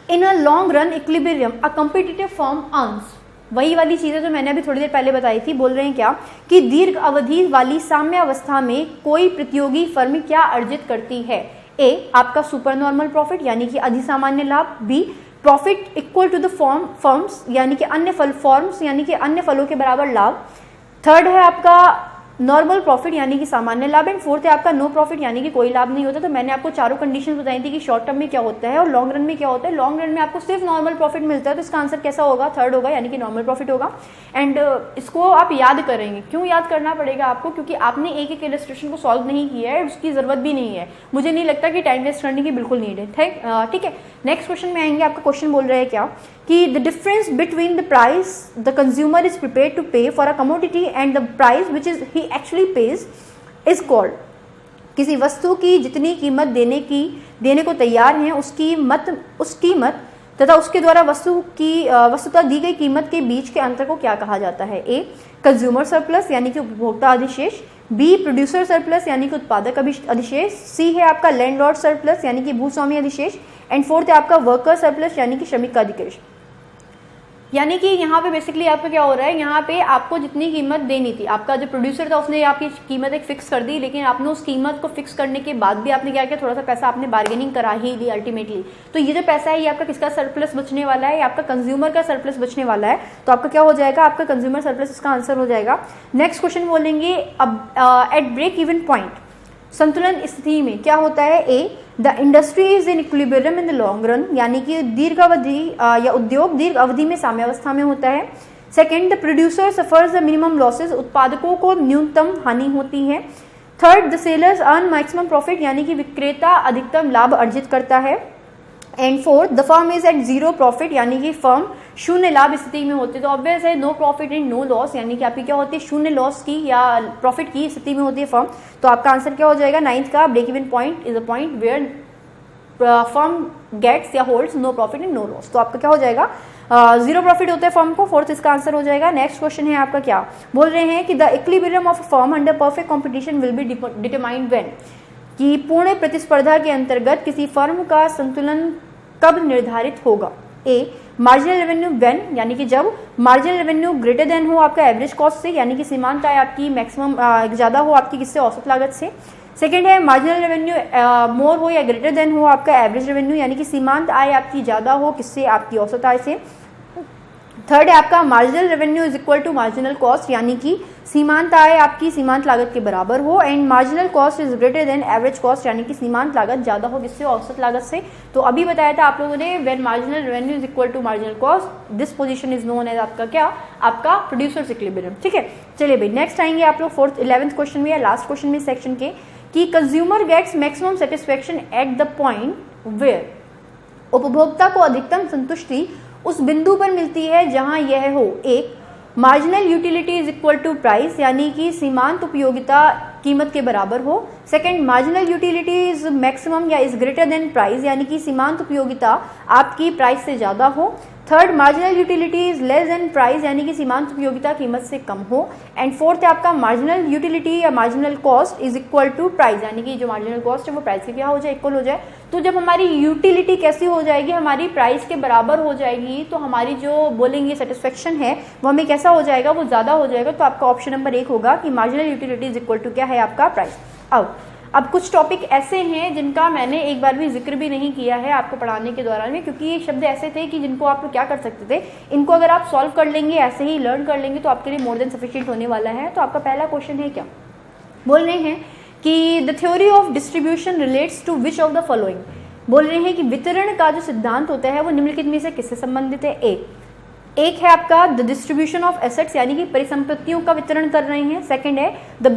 In a long run equilibrium a competitive firm earns. वही वाली चीजें जो मैंने अभी थोड़ी देर पहले बताई थी। बोल रहे हैं क्या कि दीर्घ अवधि वाली साम्यावस्था में कोई प्रतियोगी फर्म क्या अर्जित करती है? ए आपका सुपर नॉर्मल प्रॉफिट यानी कि अधिसामान्य लाभ, B profit equal to the forms यानी कि अन्य फलों के बराबर लाभ, थर्ड है आपका नॉर्मल प्रॉफिट यानी कि सामान्य लाभ, एंड फोर्थ है आपका नो प्रॉफिट यानी कि कोई लाभ नहीं होता। तो मैंने आपको चारों कंडीशन बताई थी कि शॉर्ट टर्म में क्या होता है और लॉन्ग रन में क्या होता है। लॉन्ग रन में आपको सिर्फ नॉर्मल प्रॉफिट मिलता है, तो इसका आंसर कैसा होगा? थर्ड होगा, यानी कि नॉर्मल प्रॉफिट होगा। एंड इसको आप याद करेंगे। क्यों याद करना पड़ेगा आपको? क्योंकि आपने एक एक इलस्ट्रेशन को सॉल्व नहीं किया है, उसकी जरूरत भी नहीं है। मुझे नहीं लगता कि टाइम वेस्ट करने की बिल्कुल नीड है। ठीक है, नेक्स्ट क्वेश्चन में आएंगे। आपका क्वेश्चन बोल रहे हैं क्या कि the difference between the price the consumer is prepared to pay for a commodity and the price which is he actually pays is called. किसी वस्तु की जितनी कीमत देने को तैयार हैं, उस कीमत तथा उसके द्वारा वस्तुतः दी गई कीमत के बीच के अंतर को क्या कहा जाता है? ए कंज्यूमर सरप्लस यानी कि उपभोक्ता अधिशेष, बी प्रोड्यूसर सरप्लस यानी कि उत्पादक अधिशेष, सी है आपका लैंडलॉर्ड सरप्लस यानी कि भूस्वामी अधिशेष, एंड फोर्थ है आपका वर्कर सरप्लस यानी कि श्रमिक का अधिशेष। यानी कि यहाँ पे बेसिकली आपका क्या हो रहा है? यहाँ पे आपको जितनी कीमत देनी थी, आपका जो प्रोड्यूसर था उसने आपकी कीमत एक फिक्स कर दी, लेकिन आपने उस कीमत को फिक्स करने के बाद भी आपने क्या किया? थोड़ा सा पैसा आपने बार्गेनिंग करा ही ली अल्टीमेटली। तो ये जो पैसा है ये आपका किसका सरप्लस बचने वाला है? ये आपका कंज्यूमर का सरप्लस बचने वाला है। तो आपका क्या हो जाएगा? आपका कंज्यूमर सरप्लस इसका आंसर हो जाएगा। नेक्स्ट क्वेश्चन बोलेंगे एट ब्रेक इवन पॉइंट, संतुलन स्थिति में क्या होता है? A the industry is in equilibrium in the long run, यानी कि दीर्घ अवधि या उद्योग दीर्घ अवधि में साम्यावस्था में होता है। Second the producer suffers the minimum losses, उत्पादकों को न्यूनतम हानि होती है। Third the sellers earn maximum profit, यानी कि विक्रेता अधिकतम लाभ अर्जित करता है। And fourth the firm is at zero profit, यानी कि फर्म शून्य लाभ स्थिति में होती है। तो ऑब्वियस है no profit and no loss, यानी कि आपकी क्या होती है? शून्य लॉस की या प्रॉफिट की स्थिति में होती है फर्म। तो आपका आंसर क्या हो जाएगा? नाइन्थ का break even point is a point where firm gets या holds no profit and no loss. तो आपका क्या हो जाएगा? जीरो प्रॉफिट होता है फर्म को, फोर्थ इसका आंसर हो जाएगा। नेक्स्ट क्वेश्चन है आपका क्या? बोल रहे हैं कि the equilibrium of firm under perfect competition will be determined when, कि पूर्ण प्रतिस्पर्धा के अंतर्गत किसी फर्म का संतुलन कब निर्धारित होगा? ए मार्जिनल रेवेन्यू व्हेन, यानी कि जब मार्जिनल रेवेन्यू ग्रेटर देन हो आपका एवरेज कॉस्ट से, यानी कि सीमांत आय आपकी मैक्सिमम ज़्यादा हो आपकी किससे? औसत लागत से। सेकेंड है मार्जिनल रेवेन्यू मोर हो या ग्रेटर देन हो आपका एवरेज रेवेन्यू, यानी कि सीमांत आय आपकी ज़्यादा हो किससे? आपकी औसत आय से। थर्ड है आपका marginal revenue is equal to marginal cost, यानी कि सीमांत आय आपकी सीमांत लागत के बराबर हो, and marginal cost is greater then average cost, यानी कि सीमांत लागत ज्यादा हो किससे, औसत लागत से। तो अभी बताया था आप लोगों ने, when marginal revenue is equal to marginal cost, this position is known as आपका क्या, आपका प्रोड्यूसर्स इक्विलिब्रियम। ठीक है, चलिए भाई नेक्स्ट आएंगे आप लोग 11th क्वेश्चन में या लास्ट क्वेश्चन में सेक्शन के, कि consumer gets maximum satisfaction at the point where, उपभोक्ता को अधिकतम संतुष्टि उस बिंदु पर मिलती है जहां यह हो, एक marginal utility is equal to price, यानी कि सीमांत उपयोगिता कीमत के बराबर हो। Second, marginal utility is maximum या इज ग्रेटर देन प्राइस, यानी कि सीमांत उपयोगिता आपकी प्राइस से ज्यादा हो। Third, marginal utility is less than price, यानी कि सीमांत उपयोगिता कीमत से कम हो। एंड फोर्थ है आपका मार्जिनल यूटिलिटी या marginal cost is equal to price, यानी कि जो मार्जिनल कॉस्ट है वो प्राइस के क्या हो जाए, इक्वल हो जाए। तो जब हमारी यूटिलिटी कैसी हो जाएगी, हमारी प्राइस के बराबर हो जाएगी, तो हमारी जो बोलेंगे सेटिस्फेक्शन है वो हमें कैसा हो जाएगा, वो ज्यादा हो जाएगा। तो आपका ऑप्शन नंबर 1 होगा कि marginal utility is equal to क्या है, आपका प्राइस। अब कुछ टॉपिक ऐसे हैं जिनका मैंने एक बार भी जिक्र भी नहीं किया है आपको पढ़ाने के दौरान में, क्योंकि ये शब्द ऐसे थे कि जिनको आप लोग क्या कर सकते थे, इनको अगर आप सॉल्व कर लेंगे, ऐसे ही लर्न कर लेंगे, तो आपके लिए मोर देन सफिशिएंट होने वाला है। तो आपका पहला क्वेश्चन है, क्या बोल रहे हैं कि the theory of distribution relates to which of the following, बोल रहे हैं कि वितरण का जो सिद्धांत होता है वो निम्नलिखित में से किससे संबंधित है। एक है आपका द डिस्ट्रीब्यूशन ऑफ एसेट्स, यानी कि परिसंपत्तियों का वितरण कर रहे हैं। सेकंड है द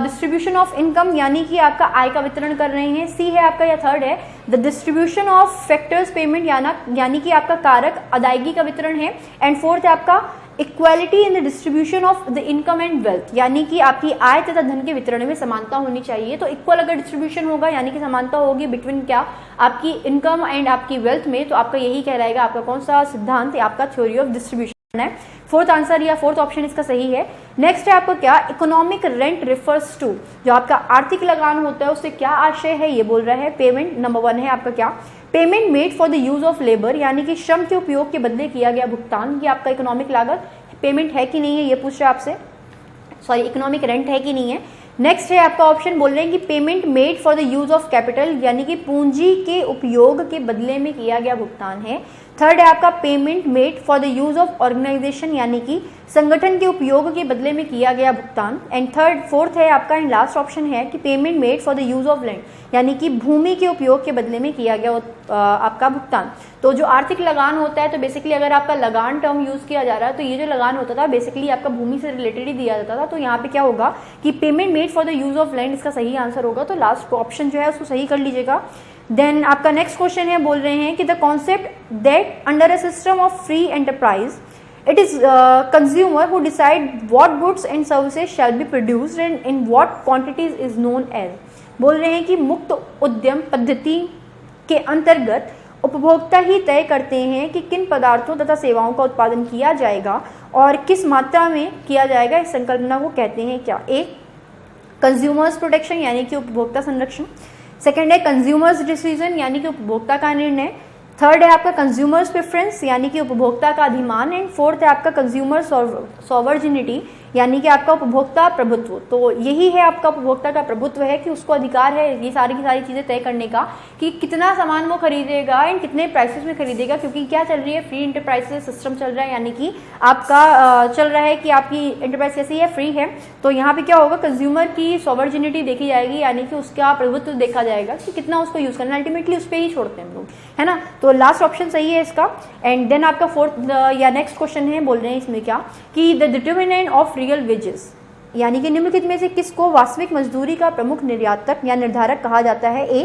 डिस्ट्रीब्यूशन ऑफ इनकम, यानी कि आपका आय का वितरण कर रहे हैं। सी है आपका, या थर्ड है the distribution of factors payment, यानी कि आपका कारक अदायगी का वितरण है। एंड फोर्थ है आपका equality in the distribution of the income and wealth, यानी कि आपकी आय तथा धन के वितरण में समानता होनी चाहिए। तो इक्वल अगर डिस्ट्रीब्यूशन होगा, यानी कि समानता होगी बिटवीन क्या, आपकी इनकम एंड आपकी वेल्थ में, तो आपका यही कहलाएगा आपका कौन सा सिद्धांत है, आपका थ्योरी ऑफ डिस्ट्रीब्यूशन है। फोर्थ आंसर या फोर्थ ऑप्शन इसका सही है। नेक्स्ट है आपको क्या, इकोनॉमिक रेंट रिफर्स टू, जो आपका आर्थिक लगान होता है उससे क्या आशय है, ये बोल रहा है पेमेंट। नंबर 1 है आपका क्या, payment made for the use of labour, यानी कि श्रम के उपयोग के बदले किया गया भुगतान, ये आपका इकोनॉमिक लागत पेमेंट है कि नहीं है, ये पूछ रहे हैं आपसे, सॉरी इकोनॉमिक रेंट है कि नहीं है। नेक्स्ट है आपका ऑप्शन, बोल रहे हैं कि payment made for the use of capital, यानी कि पूंजी के उपयोग के बदले में किया गया भुगतान है। थर्ड है आपका payment made for the use of organisation, यानी कि संगठन के उपयोग के बदले में किया गया भुगतान। एंड फोर्थ है आपका एंड लास्ट ऑप्शन है कि payment made for the use of land, यानी कि भूमि के उपयोग के बदले में किया गया आपका भुगतान। तो जो आर्थिक लगान होता है, तो बेसिकली अगर आपका लगान टर्म यूज किया जा रहा है, तो ये जो लगान होता था बेसिकली आपका भूमि से रिलेटेड ही दिया जाता था। तो यहाँ पे क्या होगा कि payment made for the use of land इसका सही आंसर होगा। तो लास्ट ऑप्शन जो है उसको सही कर लीजिएगा। देन आपका नेक्स्ट क्वेश्चन है, बोल रहे हैं कि the concept that under a system of free enterprise it is consumer who decide what goods and services shall be produced and in what quantities is known as, बोल रहे हैं कि मुक्त उद्यम पद्धति के अंतर्गत उपभोक्ता ही तय करते हैं कि किन पदार्थों तथा सेवाओं का उत्पादन किया जाएगा और किस मात्रा में किया जाएगा। इस संकल्पना को कहते हैं क्या, एक कंज्यूमर्स प्रोटेक्शन, यानी कि उपभोक्ता संरक्षण। सेकंड है कंज्यूमर्स डिसीजन, यानी कि उपभोक्ता का निर्णय। थर्ड है आपका कंज्यूमर्स प्रेफरेंस, यानी कि उपभोक्ता का अधिमान। एंड फोर्थ है आपका कंज्यूमर सॉवर्जिनिटी, यानी कि आपका उपभोक्ता प्रभुत्व। तो यही है आपका उपभोक्ता का प्रभुत्व है कि उसको अधिकार है ये सारी की सारी चीजें तय करने का कि कितना सामान वो खरीदेगा एंड कितने प्राइसेस में खरीदेगा। क्योंकि क्या चल रही है, फ्री इंटरप्राइजेस सिस्टम चल रहा है, यानी कि आपका चल रहा है कि आपकी इंटरप्राइज कैसी है, फ्री है। तो यहाँ पे क्या होगा, कंज्यूमर की सॉवर्जिनिटी देखी जाएगी, यानी कि उसका प्रभुत्व देखा जाएगा कि कितना उसको यूज करना, अल्टीमेटली उस पर ही छोड़ते हैं हम लोग, है ना। तो लास्ट ऑप्शन सही है इसका। एंड देन आपका फोर्थ या नेक्स्ट क्वेश्चन है, बोल रहे हैं इसमें क्या कि the determinant of real wages, यानी कि निम्नलिखित में से किसको वास्तविक मजदूरी का प्रमुख निर्यातक या निर्धारक कहा जाता है। ए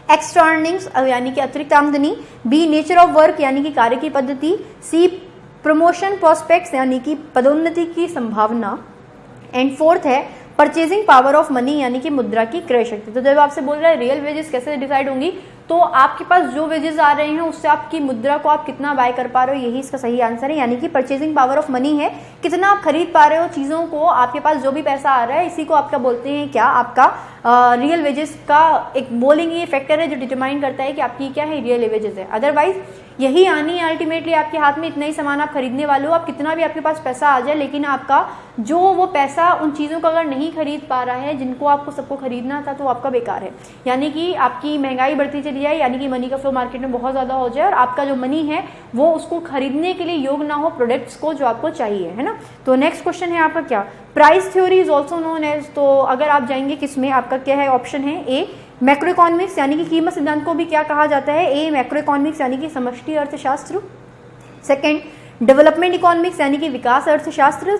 एक्स्ट्रा अर्निंग्स, यानी कि अतिरिक्त आमदनी। बी नेचर ऑफ वर्क, यानी कि कार्य की पद्धति। सी प्रमोशन प्रोस्पेक्ट्स, यानी कि पदोन्नति की संभावना। एंड फोर्थ है परचेजिंग पावर ऑफ मनी, यानी कि मुद्रा की क्रय शक्ति। तो जब आपसे बोल रहा है रियल वेजेस कैसे डिसाइड होंगी, तो आपके पास जो वेजेस आ रहे हैं उससे आपकी मुद्रा को आप कितना बाय कर पा रहे हो, यही इसका सही आंसर है। यानी कि परचेजिंग पावर ऑफ मनी है, कितना आप खरीद पा रहे हो चीजों को, आपके पास जो भी पैसा आ रहा है, इसी को आपका बोलते हैं क्या, आपका रियल वेजेस का एक बोलेंगे फैक्टर है जो डिटरमाइन करता है कि आपकी क्या है, रियल वेजेस है। अदरवाइज यही आनी है अल्टीमेटली आपके हाथ में, इतना ही सामान आप खरीदने वाले हो, आप कितना भी आपके पास पैसा आ जाए, लेकिन आपका जो वो पैसा उन चीजों को अगर नहीं खरीद पा रहा है जिनको आपको सबको खरीदना था, तो आपका बेकार है। यानी कि आपकी महंगाई बढ़ती चली चली जाए, यानी कि मनी का फ्लो मार्केट में बहुत ज़्यादा हो जाए और आपका जो मनी है वो उसको खरीदने के लिए योग्य ना हो प्रोडक्ट्स को जो आपको चाहिए, है ना। तो नेक्स्ट क्वेश्चन है आपका क्या, price theory is also known as, तो अगर आप जाएंगे किसमें, आपका क्या है ऑप्शन है ए मैक्रो इकोनॉमिक्स यानी कि कीमत सिद्धांत को भी क्या कहा जाता है, ए मैक्रो इकोनॉमिक्स यानी कि समष्टि अर्थशास्त्र, सेकंड डेवलपमेंट इकोनॉमिक्स यानी कि विकास अर्थशास्त्र,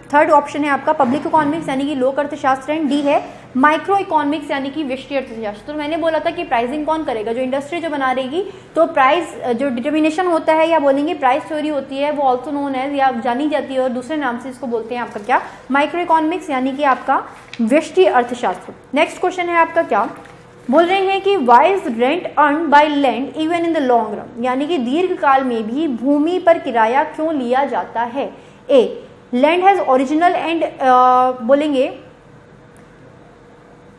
थर्ड ऑप्शन है आपका पब्लिक इकोनॉमिक्स यानी कि लोक अर्थशास्त्र, एंड डी है माइक्रो इकोनॉमिक्स यानी कि व्यष्टि अर्थशास्त्र। तो मैंने बोला था कि प्राइसिंग कौन करेगा, जो इंडस्ट्री जो बना रहेगी, तो प्राइस जो डिटर्मिनेशन होता है या बोलेंगे प्राइस थ्योरी होती है वो ऑल्सो नोन एज या जानी जाती है और दूसरे नाम से इसको बोलते हैं आपका क्या, माइक्रो इकोनॉमिक्स यानी कि आपका व्यष्टि अर्थशास्त्र। नेक्स्ट क्वेश्चन है आपका क्या, बोल रहे हैं कि why is rent earn by land even in the long run, यानी कि दीर्घ काल में भी भूमि पर किराया क्यों लिया जाता है। A land has original and बोलेंगे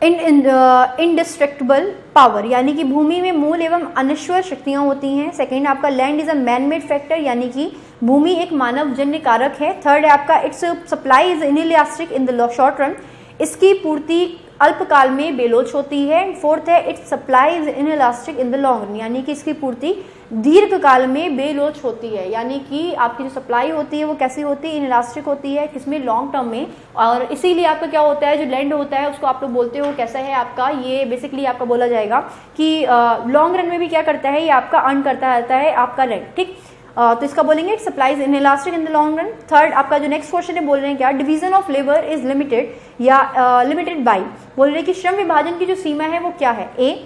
इंडिस्ट्रक्टिबल पावर, यानी कि भूमि में मूल एवं अनश्वर शक्तियां होती हैं। सेकंड आपका land is a man made factor, यानी कि भूमि एक मानव जन्य कारक है। थर्ड है आपका it's supply is inelastic in the short run, इसकी पूर्ति अल्पकाल में बेलोच होती है। फोर्थ है it's supply is inelastic in the long run, यानी कि इसकी पूर्ति दीर्घ काल में बेलोच होती है, यानी कि आपकी जो सप्लाई होती है वो कैसी होती है, इनइलास्टिक होती है, किसमें, लॉन्ग टर्म में। और इसीलिए आपका क्या होता है, जो लैंड होता है उसको आप लोग बोलते हो कैसा है आपका, ये बेसिकली आपका बोला जाएगा कि लॉन्ग रन में भी क्या करता है, ये आपका अर्न करता रहता है आपका रेंट, ठीक। तो इसका बोलेंगे it supplies inelastic in the long run. Third आपका जो नेक्स्ट क्वेश्चन है बोल रहे हैं क्या, division of labour is limited या लिमिटेड बाई, बोल रहे हैं कि श्रम विभाजन की जो सीमा है वो क्या है। A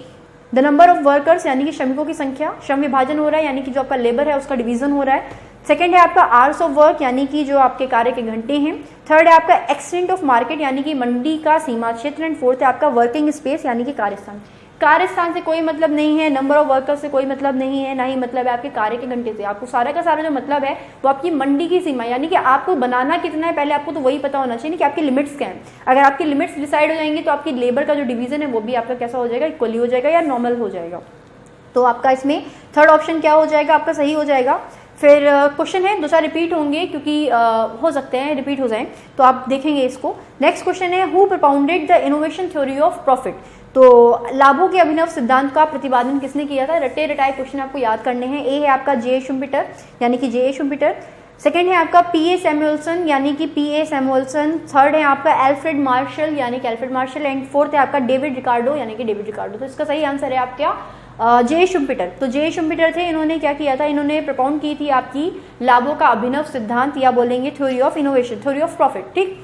the number of workers यानी कि श्रमिकों की संख्या, श्रम विभाजन हो रहा है यानी कि जो आपका लेबर है उसका डिवीजन हो रहा है। सेकंड है आपका आवर्स ऑफ वर्क यानी कि जो आपके कार्य के घंटे हैं। थर्ड है आपका एक्सटेंट ऑफ मार्केट यानी कि मंडी का सीमा क्षेत्र, एंड फोर्थ है आपका वर्किंग स्पेस यानी कि कार्यस्थान। कार्यस्थान से कोई मतलब नहीं है, नंबर ऑफ वर्कर्स से कोई मतलब नहीं है, ना ही मतलब है आपके कार्य के घंटे से। आपको सारा का सारा जो मतलब है वो आपकी मंडी की सीमा, यानी कि आपको बनाना कितना है पहले आपको तो वही पता होना चाहिए कि आपकी लिमिट्स क्या है। अगर आपकी लिमिट्स डिसाइड हो जाएंगी तो आपकी लेबर का जो डिवीजन है वो भी आपका कैसा हो जाएगा, इक्वली हो जाएगा या नॉर्मल हो जाएगा। तो आपका इसमें थर्ड ऑप्शन क्या हो जाएगा, आपका सही हो जाएगा। फिर क्वेश्चन है दूसरा रिपीट होंगे क्योंकि हो सकते हैं रिपीट हो जाएं, तो आप देखेंगे इसको। नेक्स्ट क्वेश्चन है who propounded the innovation theory of profit, तो लाभों के अभिनव सिद्धांत का प्रतिपादन किसने किया था। रटे रटाए क्वेश्चन आपको याद करने हैं। ए है आपका जे शुम्पिटर यानी कि जे शुम्पिटर, सेकंड है आपका पी ए सैमुअल्सन यानी कि पी ए सैमुअल्सन, थर्ड है आपका एल्फ्रेड मार्शल यानी कि एल्फ्रेड मार्शल, एंड फोर्थ है आपका डेविड रिकार्डो यानी कि डेविड रिकार्डो। तो इसका सही आंसर है आपका जे शुम्पिटर। तो जे शुम्पिटर थे, इन्होंने क्या किया था, इन्होंने प्रोपाउंड की थी आपकी लाभों का अभिनव सिद्धांत या बोलेंगे theory of innovation, theory of profit, ठीक।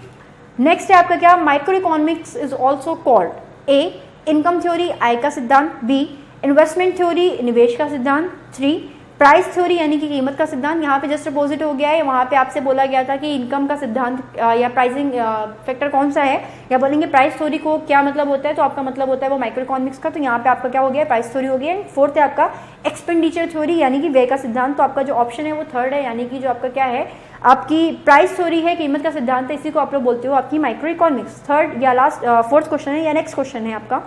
नेक्स्ट है आपका क्या, microeconomics is also called A income theory आय का सिद्धांत, बी इन्वेस्टमेंट थ्योरी निवेश का सिद्धांत, 3 प्राइस थ्योरी यानी कि कीमत का सिद्धांत। यहाँ पे जस्ट अपोजिट हो गया है, वहाँ पे आपसे बोला गया था कि इनकम का सिद्धांत या प्राइसिंग फैक्टर कौन सा है, या बोलेंगे प्राइस थ्योरी को क्या मतलब होता है, तो आपका मतलब होता है वो माइक्रो इकोनॉमिक्स का। तो यहाँ पे आपका क्या हो गया, प्राइस थ्योरी हो गया। फोर्थ है आपका एक्सपेंडिचर थ्योरी यानी कि व्यय का सिद्धांत, तो आपका जो ऑप्शन है वो थर्ड है, यानी कि जो आपका क्या है आपकी प्राइस थ्योरी है, कीमत का सिद्धांत है, इसी को आप लोग बोलते हो आपकी माइक्रो इकोनॉमिक्स। थर्ड या लास्ट फोर्थ क्वेश्चन है या नेक्स्ट क्वेश्चन है आपका,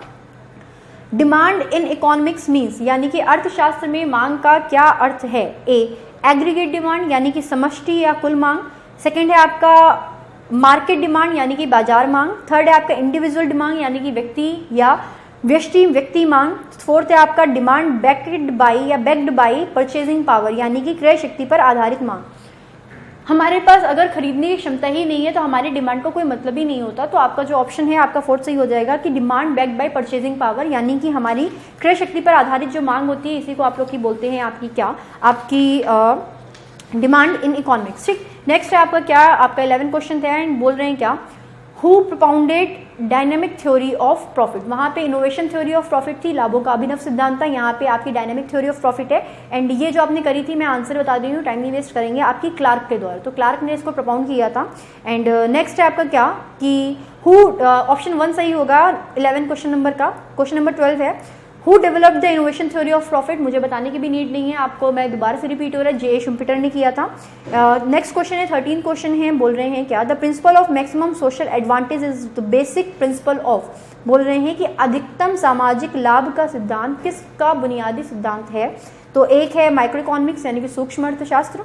डिमांड इन इकोनॉमिक्स मीन्स यानी कि अर्थशास्त्र में मांग का क्या अर्थ है। ए एग्रीगेट डिमांड यानी कि समष्टि या कुल मांग, सेकंड है आपका मार्केट डिमांड यानी कि बाजार मांग, थर्ड है आपका इंडिविजुअल डिमांड यानी कि व्यक्ति या व्यक्ति मांग, फोर्थ है आपका demand backed by purchasing power यानी कि क्रय शक्ति पर आधारित मांग। हमारे पास अगर खरीदने की क्षमता ही नहीं है तो हमारी डिमांड का कोई मतलब ही नहीं होता। तो आपका जो ऑप्शन है आपका फोर्थ सही हो जाएगा कि demand backed by purchasing power यानी कि हमारी क्रय शक्ति पर आधारित जो मांग होती है इसी को आप लोग की बोलते हैं आपकी क्या, आपकी डिमांड इन इकोनॉमिक्स, ठीक। नेक्स्ट है आपका क्या, आपका 11 क्वेश्चन था एंड बोल रहे हैं क्या, who propounded dynamic theory of profit. वहाँ पे इनोवेशन थ्योरी ऑफ प्रॉफिट थी, लाभों का अभिनव सिद्धांत था, यहाँ पे आपकी डायनेमिक थ्योरी ऑफ प्रॉफिट है। एंड ये जो आपने करी थी मैं आंसर बता दी हूँ, टाइम नहीं वेस्ट करेंगे, आपकी क्लार्क के द्वारा। तो क्लार्क ने इसको प्रोपाउंड किया था। एंड नेक्स्ट है आपका क्या कि हु, ऑप्शन 1 सही होगा 11 क्वेश्चन नंबर का। क्वेश्चन नंबर 12 है who developed the innovation theory of profit. मुझे बताने की भी नीड नहीं है आपको, मैं दोबारा से रिपीट हो रहा है, जे शुम्पिटर ने किया था। नेक्स्ट क्वेश्चन है 13 क्वेश्चन है, बोल रहे हैं क्या, the principle of maximum social advantage is the basic principle of, बोल रहे हैं कि अधिकतम सामाजिक लाभ का सिद्धांत किसका बुनियादी सिद्धांत है। तो एक है माइक्रो इकोनॉमिक्स यानी कि सूक्ष्म अर्थशास्त्र,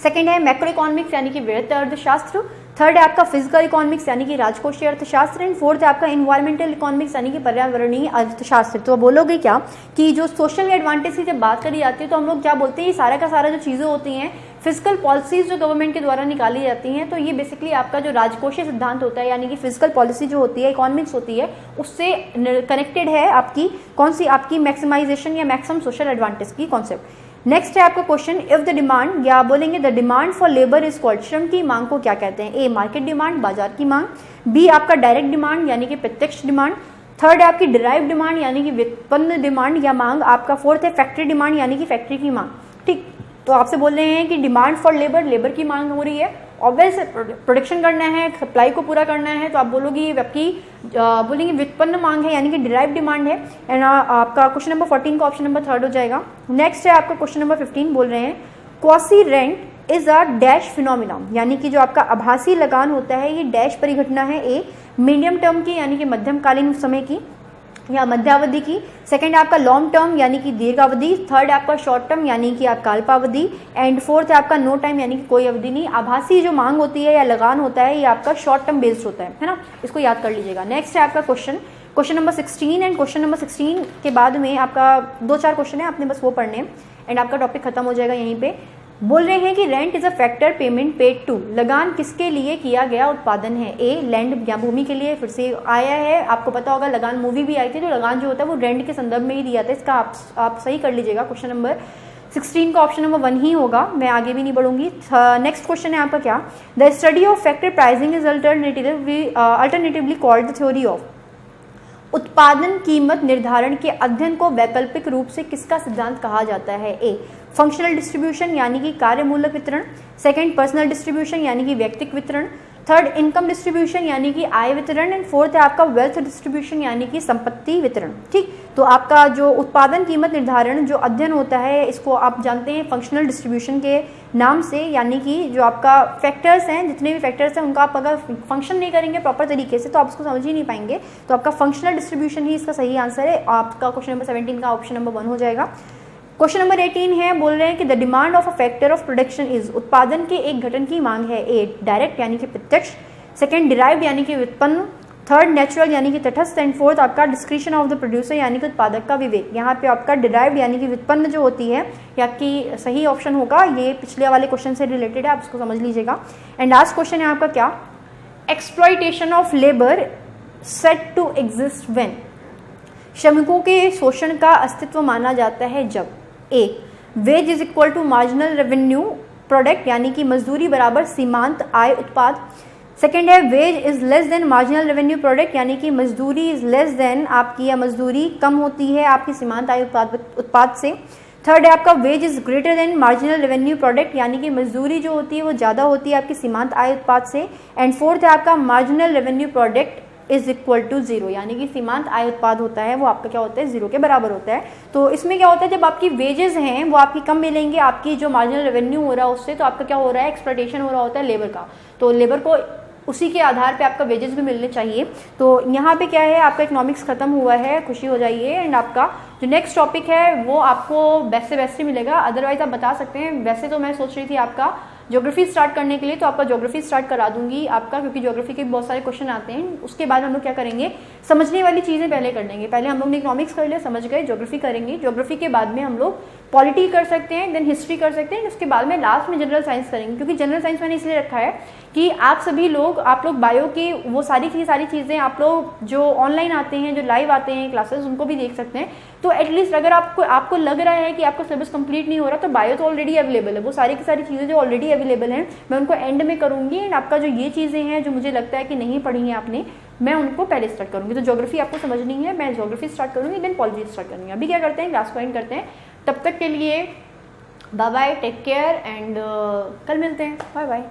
सेकेंड है मैक्रो इकोनॉमिक्स यानी कि वृहत अर्थशास्त्र, थर्ड है आपका फिजिकल इकोनॉमिक्स यानी कि राजकोषीय अर्थशास्त्र, एंड फोर्थ है आपका इन्वायरमेंटल इकोनॉमिक्स यानी कि पर्यावरणीय अर्थशास्त्र। तो बोलोगे क्या कि जो सोशल एडवांटेज की जब बात करी जाती है तो हम लोग क्या बोलते हैं, ये सारा का सारा जो चीज़ें होती हैं फिजिकल पॉलिसीज जो गवर्नमेंट के द्वारा निकाली जाती हैं, तो ये बेसिकली आपका जो राजकोषीय सिद्धांत होता है यानी कि फिजिकल पॉलिसी जो होती है, इकोनॉमिक्स होती है, उससे कनेक्टेड है आपकी कौन सी, आपकी मैक्सिमाइजेशन या मैक्सिमम सोशल एडवांटेज की कॉन्सेप्ट। नेक्स्ट है आपका क्वेश्चन, इफ द डिमांड, या बोलेंगे the demand for labour is called, श्रम की मांग को क्या कहते हैं, ए मार्केट डिमांड बाजार की मांग, बी आपका डायरेक्ट डिमांड यानी कि प्रत्यक्ष डिमांड, थर्ड है आपकी डिराइव डिमांड यानी कि व्युत्पन्न डिमांड या मांग, आपका फोर्थ है फैक्ट्री डिमांड यानी कि फैक्ट्री की मांग। ठीक, तो आपसे बोल रहे हैं कि डिमांड फॉर लेबर, लेबर की मांग हो रही है, ऑब्वियस प्रोडक्शन करना है, सप्लाई को पूरा करना है, तो आप बोलोगे ये आपकी बोलेंगे व्युत्पन्न मांग है यानी कि डिराइव डिमांड है। एंड आपका क्वेश्चन नंबर 14 का ऑप्शन नंबर थर्ड हो जाएगा। नेक्स्ट है आपका क्वेश्चन नंबर 15, बोल रहे हैं quasi rent is a dash phenomena, यानी कि जो आपका आभासी लगान होता है ये डैश परिघटना है, ए मीडियम टर्म की यानी कि मध्यमकालीन समय की या मध्यावधि की, सेकंड आपका लॉन्ग टर्म यानी कि दीर्घावधि, थर्ड आपका शॉर्ट टर्म यानी कि आपका अल्पावधि, एंड फोर्थ है आपका नो टाइम यानी कि कोई अवधि नहीं। आभासी जो मांग होती है या लगान होता है ये आपका शॉर्ट टर्म बेस्ड होता है ना, इसको याद कर लीजिएगा। नेक्स्ट है आपका question number 16, and question number 16 के बाद में आपका 2-4 क्वेश्चन है, आपने बस वो पढ़ने एंड आपका टॉपिक खत्म हो जाएगा यहीं पे। बोल रहे हैं कि rent is a factor payment paid to, लगान किसके लिए किया गया उत्पादन है, ए लैंड या भूमि के लिए, फिर से आया है, आपको पता होगा लगान मूवी भी आई थी, तो लगान जो होता है वो रेंट के संदर्भ में ही दिया था, इसका आप सही कर लीजिएगा। क्वेश्चन नंबर 16 का ऑप्शन नंबर 1 ही होगा, मैं आगे भी नहीं बढ़ूंगी। नेक्स्ट क्वेश्चन है आपका क्या, the study of factor pricing is alternatively called the theory of, उत्पादन कीमत निर्धारण के अध्ययन को वैकल्पिक रूप से किसका सिद्धांत कहा जाता है, ए फंक्शनल डिस्ट्रीब्यूशन यानी कि कार्य मूलक वितरण, सेकंड पर्सनल डिस्ट्रीब्यूशन यानी कि व्यक्तिक वितरण, थर्ड इनकम डिस्ट्रीब्यूशन यानी कि आय वितरण, एंड फोर्थ है आपका वेल्थ डिस्ट्रीब्यूशन यानी कि संपत्ति वितरण। ठीक, तो आपका जो उत्पादन कीमत निर्धारण जो अध्ययन होता है इसको आप जानते हैं फंक्शनल डिस्ट्रीब्यूशन के नाम से, यानी कि जो आपका फैक्टर्स हैं, जितने भी फैक्टर्स हैं उनका आप अगर फंक्शन नहीं करेंगे प्रॉपर तरीके से तो आप उसको समझ ही नहीं पाएंगे, तो आपका फंक्शनल डिस्ट्रीब्यूशन ही इसका सही आंसर है। आपका क्वेश्चन नंबर 17 का ऑप्शन नंबर 1 हो जाएगा। क्वेश्चन नंबर 18 है, बोल रहे हैं कि the demand of a factor of production is, उत्पादन के एक घटन की मांग है, ए डायरेक्ट यानी कि प्रत्यक्ष, सेकंड डिराइव्ड यानी कि व्युत्पन्न, थर्ड नेचुरल यानी कि तटस्थ, एंड फोर्थ आपका डिस्क्रिशन ऑफ द प्रोड्यूसर यानी कि उत्पादक का विवेक। यहाँ पे आपका डिराइव्ड यानी कि व्युत्पन्न जो होती है या कि सही ऑप्शन होगा, ये पिछले वाले क्वेश्चन से रिलेटेड है, आप इसको समझ लीजिएगा। एंड लास्ट क्वेश्चन है आपका क्या, exploitation of labour said to exist when, श्रमिकों के शोषण का अस्तित्व माना जाता है जब, A wage is equal to marginal revenue product यानी कि मजदूरी बराबर सीमांत आय उत्पाद, सेकेंड है wage is less than marginal revenue product यानी कि मजदूरी इज लेस देन आपकी या मजदूरी कम होती है आपकी सीमांत आय उत्पाद से, थर्ड है आपका wage is greater than marginal revenue product यानी कि मजदूरी जो होती है वो ज़्यादा होती है आपकी सीमांत आय उत्पाद से, एंड फोर्थ है आपका marginal revenue product is equal to zero यानी कि सीमांत आय उत्पाद होता है वो आपका क्या होता है, जीरो के बराबर होता है। तो इसमें क्या होता है, जब आपकी वेजेस हैं वो आपकी कम मिलेंगे आपकी जो मार्जिनल रेवेन्यू हो रहा है उससे, तो आपका क्या हो रहा है, एक्सप्लॉयटेशन हो रहा होता है लेबर का, तो लेबर को उसी के आधार पे आपका वेजेस भी मिलने चाहिए। तो यहाँ पे क्या है, आपका इकोनॉमिक्स खत्म हुआ है, खुशी हो जाइए। एंड आपका जो नेक्स्ट टॉपिक है वो आपको बेस्ट से बेस्ट ही मिलेगा, अदरवाइज आप बता सकते हैं। वैसे तो मैं सोच रही थी आपका ज्योग्राफी स्टार्ट करने के लिए, तो आपका ज्योग्राफी स्टार्ट करा दूंगी आपका, क्योंकि ज्योग्राफी के बहुत सारे क्वेश्चन आते हैं। उसके बाद हम लोग क्या करेंगे, समझने वाली चीज़ें पहले कर लेंगे। पहले हम लोग ने इकोनॉमिक्स कर लिया, समझ गए, ज्योग्राफी करेंगे, ज्योग्राफी के बाद में हम लोग पॉलिटी कर सकते हैं, देन हिस्ट्री कर सकते हैं, उसके बाद में लास्ट में जनरल साइंस करेंगे। क्योंकि जनरल साइंस मैंने इसलिए रखा है कि आप सभी लोग, आप लोग बायो की वो सारी चीज़ें आप लोग जो ऑनलाइन आते हैं, जो लाइव आते हैं क्लासेस, उनको भी देख सकते हैं। तो एटलीस्ट अगर आपको लग रहा है कि आपका सिलेबस कंप्लीट नहीं हो रहा, तो बायो तो ऑलरेडी अवेलेबल है, वो सारी की सारी चीज़ें जो ऑलरेडी अवेलेबल हैं मैं उनको एंड में करूँगी। एंड आपका जो ये चीज़ें हैं जो मुझे लगता है कि नहीं पढ़ी हैं आपने, मैं उनको पहले स्टार्ट करूँगी। तो ज्योग्राफी आपको समझनी है, मैं ज्योग्राफी स्टार्ट करूँगी, देन पॉलिटी स्टार्ट करूँगी। अभी क्या करते हैं, क्लास को एंड करते हैं। तब तक के लिए bye bye, take care, and कल मिलते हैं, बाय बाय।